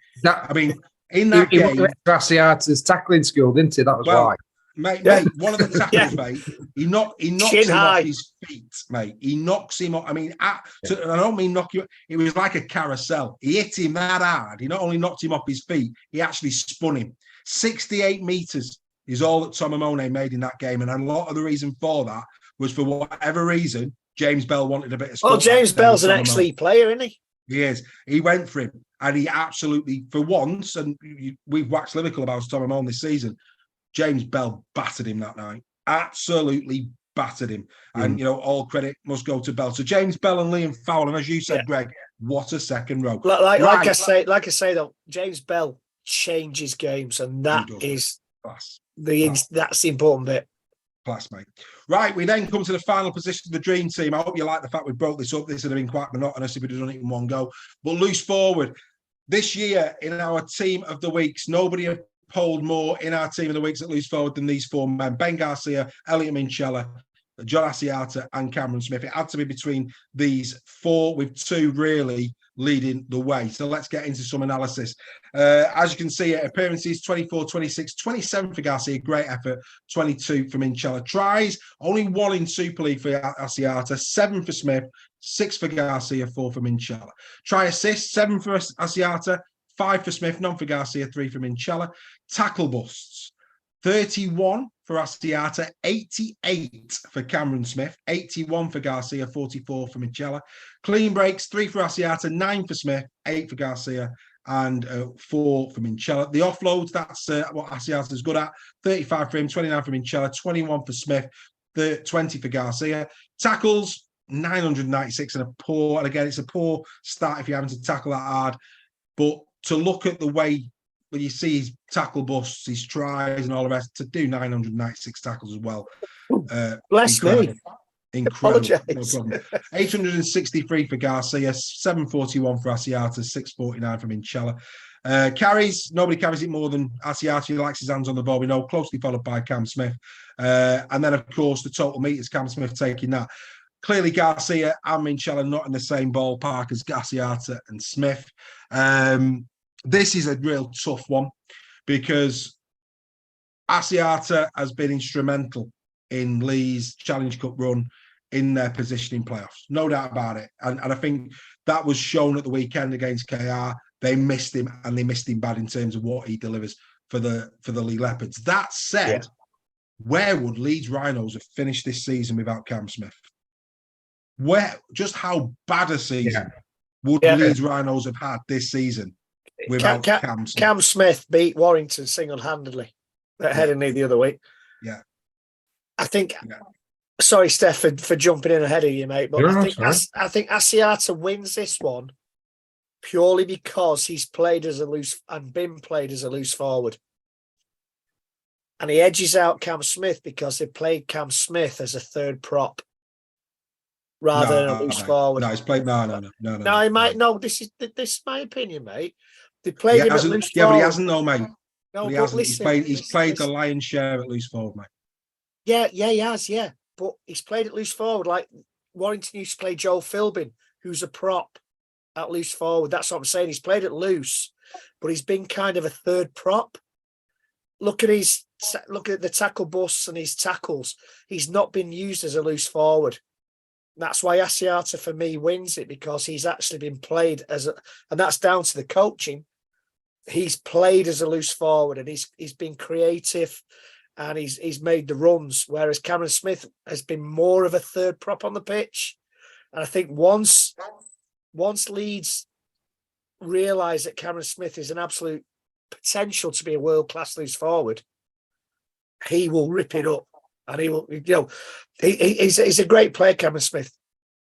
In that game, Graciata's tackling skill, didn't he? That was why. Mate, one of the tackles, mate, he knocks him off his feet, mate. He knocks him off. I mean, I don't mean knock you. It was like a carousel. He hit him that hard. He not only knocked him off his feet, he actually spun him. 68 meters is all that Tom Mamone made in that game, and a lot of the reason for that was for whatever reason James Bell wanted a bit of. Well, James Bell's an ex-league player, isn't he? He is. He went for him, and he absolutely, for once, and we've waxed lyrical about Tom Mamone this season. James Bell battered him that night. Absolutely battered him. And, all credit must go to Bell. So James Bell and Liam Fowler, and as you said, Greg, what a second row. Like I say, though, James Bell changes games, and that is class. That's the important bit. Class, mate. Right, we then come to the final position of the dream team. I hope you like the fact we broke this up. This would have been quite monotonous if we'd have done it in one go. But loose forward. This year, in our team of the weeks, nobody polled more in our team of the weeks at loose forward than these four men: Ben Garcia, Elliot Minchella, John Asiata, and Cameron Smith. It had to be between these four, with two really leading the way. So let's get into some analysis. As you can see, appearances 24, 26, 27 for Garcia, great effort, 22 for Minchella. Tries, only one in Super League for Asiata, 7 for Smith, 6 for Garcia, 4 for Minchella. Try assists, 7 for Asiata, 5 for Smith, none for Garcia, 3 for Minchella. Tackle busts, 31 for Asiata, 88 for Cameron Smith, 81 for Garcia, 44 for Minchella. Clean breaks, 3 for Asiata, 9 for Smith, 8 for Garcia, and 4 for Minchella. The offloads, that's what Asiata's good at. 35 for him, 29 for Minchella, 21 for Smith, 20 for Garcia. Tackles, 996 and it's a poor start if you're having to tackle that hard. But to look at the way when you see his tackle busts, his tries, and all the rest, to do 996 tackles as well. Bless me. Incredible. No problem. 863 for Garcia, 741 for Asiata, 649 for Minchella. Carries, nobody carries it more than Asiata. He likes his hands on the ball, we know, closely followed by Cam Smith. And then, of course, the total meters, Cam Smith taking that. Clearly, Garcia and Minchella not in the same ballpark as Asiata and Smith. This is a real tough one because Asiata has been instrumental in Lee's Challenge Cup run in their positioning playoffs. No doubt about it. And I think that was shown at the weekend against KR. They missed him, and they missed him bad in terms of what he delivers for the Lee Leopards. That said, where would Leeds Rhinos have finished this season without Cam Smith? Just how bad a season would Leeds Rhinos have had this season without Cam Smith? Cam Smith beat Warrington single-handedly heading the other week. Yeah. I think sorry, Steph, for jumping in ahead of you, mate, but I think Asiata wins this one purely because he's been played as a loose forward. And he edges out Cam Smith because they played Cam Smith as a third prop. rather than a loose mate. forward. No, he's played. No. No, he might. No, this is my opinion, mate. They He played him at hasn't. loose Yeah, forward. but he hasn't, though, mate. No, But he but hasn't. listen, He's played the lion's share at loose forward, mate. Yeah, he has. Yeah, but he's played at loose forward. Like Warrington used to play Joel Philbin, who's a prop at loose forward. That's what I'm saying. He's played at loose, but he's been kind of a third prop. Look at the tackle busts and his tackles. He's not been used as a loose forward. That's why Asiata for me wins it, because he's actually been played and that's down to the coaching. He's played as a loose forward and he's been creative and he's made the runs, whereas Cameron Smith has been more of a third prop on the pitch. And I think once Leeds realise that Cameron Smith is an absolute potential to be a world-class loose forward, he will rip it up. And he will, he's a great player, Cameron Smith.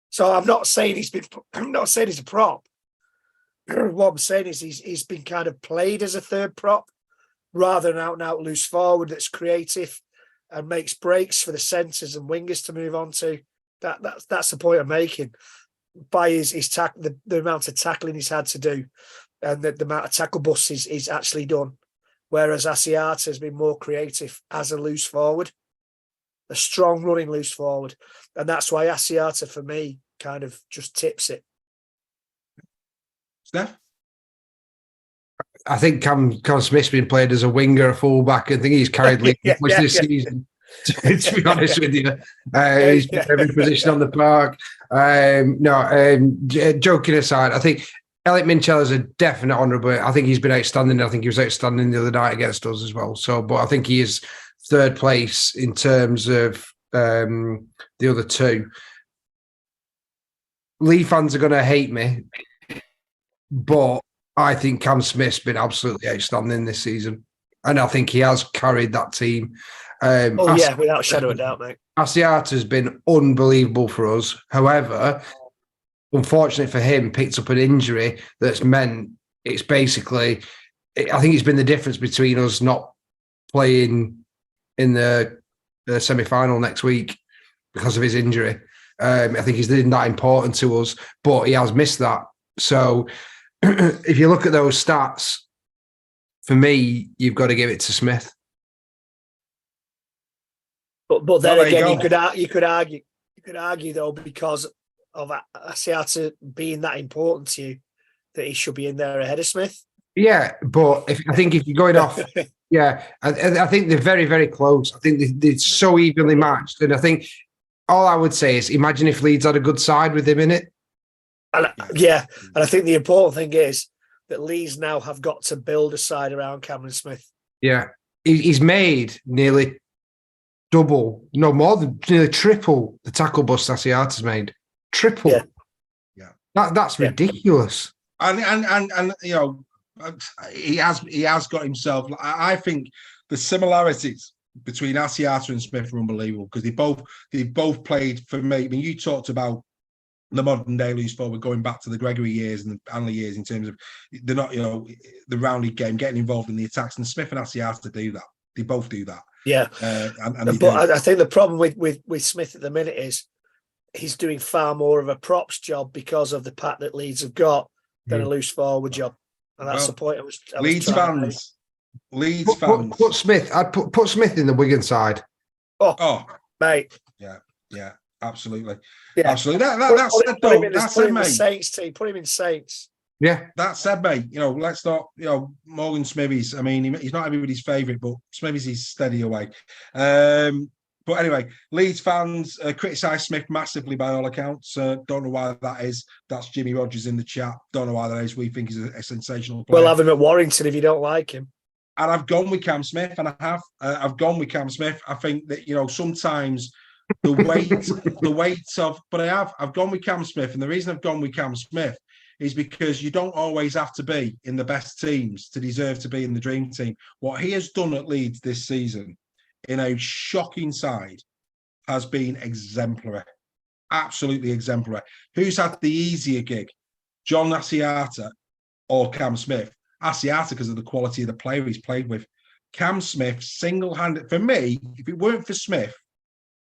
So I'm not saying he's a prop. What I'm saying is he's been kind of played as a third prop rather than out and out loose forward that's creative and makes breaks for the centres and wingers to move on to. That's the point I'm making. By the amount of tackling he's had to do and the amount of tackle busts he's actually done. Whereas Asiata has been more creative as a loose forward, a strong running loose forward. And that's why Asiata, for me, kind of just tips it. Steph? I think Cam Smith's been played as a winger, a fullback. I think he's carried Leeds this season. To be honest with you, he's been every position on the park. Joking aside, I think Elliot Minchell is a definite honourable. I think he's been outstanding. I think he was outstanding the other night against us as well. So, but I think he is third place in terms of the other two. Lee fans are going to hate me, but I think Cam Smith's been absolutely outstanding this season, and I think he has carried that team. Without a shadow of a doubt, mate. Asiata has been unbelievable for us. However, unfortunately for him, picked up an injury that's meant it's basically, I think it's been the difference between us not playing in the semi-final next week because of his injury. I think he's that important to us, but he has missed that. So if you look at those stats, for me, you've got to give it to Smith. But then again, you could argue though, because of Asiata being that important to you, that he should be in there ahead of Smith. Yeah, but if you're going off, I think they're very, very close. I think they're so evenly matched, and I think all I would say is, imagine if Leeds had a good side with him in it. And I think the important thing is that Leeds now have got to build a side around Cameron Smith. Yeah, he's made nearly nearly triple the tackle bust Asiata's made. Triple. Yeah. That's ridiculous. And he has got himself. I think the similarities between Asiata and Smith are unbelievable, because they both played for me. I mean, you talked about the modern day loose forward going back to the Gregory years and the Anley years in terms of they're not, the round league game, getting involved in the attacks, and Smith and Asiata do that. They both do that. Yeah. But I think the problem with Smith at the minute is he's doing far more of a props job because of the pack that Leeds have got than a loose forward job. And that's the point I was Leeds fans. Leeds fans. Put Smith. I'd put Smith in the Wigan side. Oh, mate. Yeah, absolutely. Yeah. Absolutely. That's said, though. That's said, mate. Saints team. Put him in Saints. Yeah. That said, mate, let's not, Morgan Smithies. I mean, he's not everybody's favourite, but Smithies is steady away. But anyway, Leeds fans criticise Smith massively by all accounts. Don't know why that is. That's Jimmy Rogers in the chat. Don't know why that is. We think he's a sensational player. We'll have him at Warrington if you don't like him. And I've gone with Cam Smith, and I have. I've gone with Cam Smith. I think that, sometimes the weight of, but I've gone with Cam Smith. And the reason I've gone with Cam Smith is because you don't always have to be in the best teams to deserve to be in the dream team. What he has done at Leeds this season, in a shocking side, has been exemplary. Absolutely exemplary. Who's had the easier gig? John Asiata or Cam Smith? Asiata, because of the quality of the player he's played with. Cam Smith, single-handed. For me, if it weren't for Smith,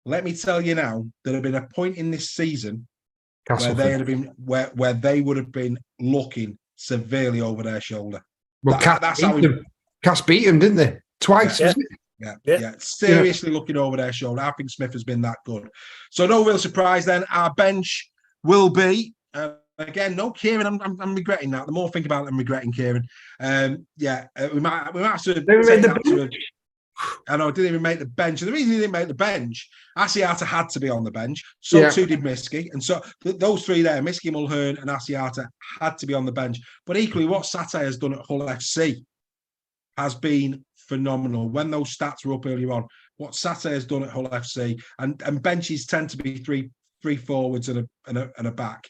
let me tell you now, there'd have been a point in this season where they had been where they would have been looking severely over their shoulder. Well, Cass beat them, didn't they? Twice, wasn't it? Yeah. Seriously looking over their shoulder. I think Smith has been that good. So no real surprise then. Our bench will be again no Kieran. I'm regretting that. The more I think about it, I'm regretting Kieran. We might have to take that to I know, didn't even make the bench. And the reason he didn't make the bench, Asiata had to be on the bench. So too did Miski. And so those three there, Miski, Mulhern and Asiata, had to be on the bench. But equally, what Satay has done at Hull FC has been phenomenal. When those stats were up earlier on, what Satay has done at Hull FC, and benches tend to be three forwards and a back.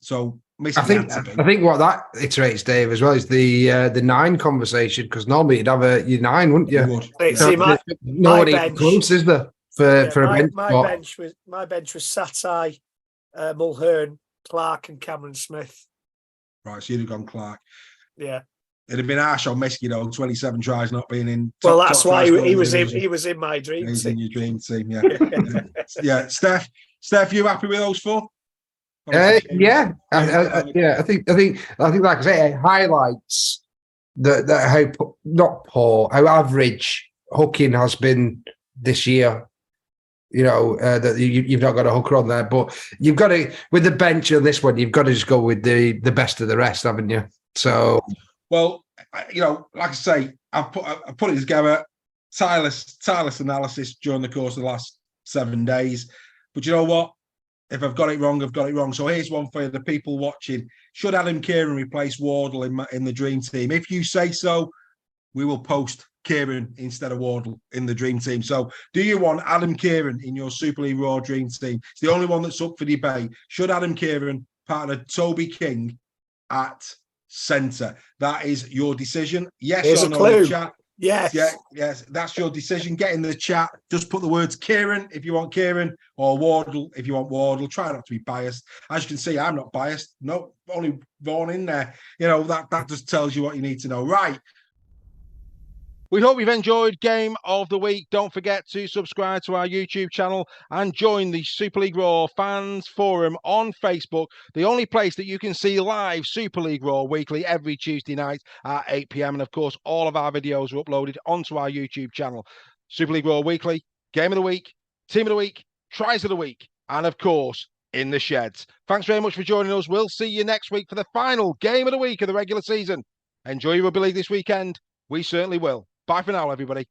So I think what that iterates, Dave, as well is the 9 conversation, because normally you'd have your 9, wouldn't you? Nobody close, is there? For a bench. My bench was Satay, Mulhern, Clark, and Cameron Smith. Right, so you'd have gone Clark. Yeah. It'd have been harsh on Miski, though, 27 tries not being in. Well, that's why he was in my dream team. He's in your dream team, yeah. Steph, you happy with those 4? I think like I say, it highlights how average hooking has been this year. You know, that you've not got a hooker on there, but you've got to, with the bench on this one, you've got to just go with the best of the rest, haven't you? So, well, like I say, I put it together, tireless analysis during the course of the last 7 days. But you know what? If I've got it wrong, I've got it wrong. So here's one for the people watching. Should Adam Kieran replace Wardle in the dream team? If you say so, we will post Kieran instead of Wardle in the dream team. So do you want Adam Kieran in your Super League Raw dream team? It's the only one that's up for debate. Should Adam Kieran partner Toby King at centre? That is your decision. Yes Here's or no in the chat. Yes. Yes, that's your decision. Get in the chat. Just put the words Kieran if you want Kieran, or Wardle if you want Wardle. Try not to be biased. As you can see, I'm not biased. No, only Vaughan in there. You know, that just tells you what you need to know. Right. We hope you've enjoyed Game of the Week. Don't forget to subscribe to our YouTube channel and join the Super League Raw Fans Forum on Facebook, the only place that you can see live Super League Raw weekly every Tuesday night at 8 p.m. And of course, all of our videos are uploaded onto our YouTube channel. Super League Raw Weekly, Game of the Week, Team of the Week, Tries of the Week, and of course, in the sheds. Thanks very much for joining us. We'll see you next week for the final Game of the Week of the regular season. Enjoy your rugby league this weekend. We certainly will. Bye for now, everybody.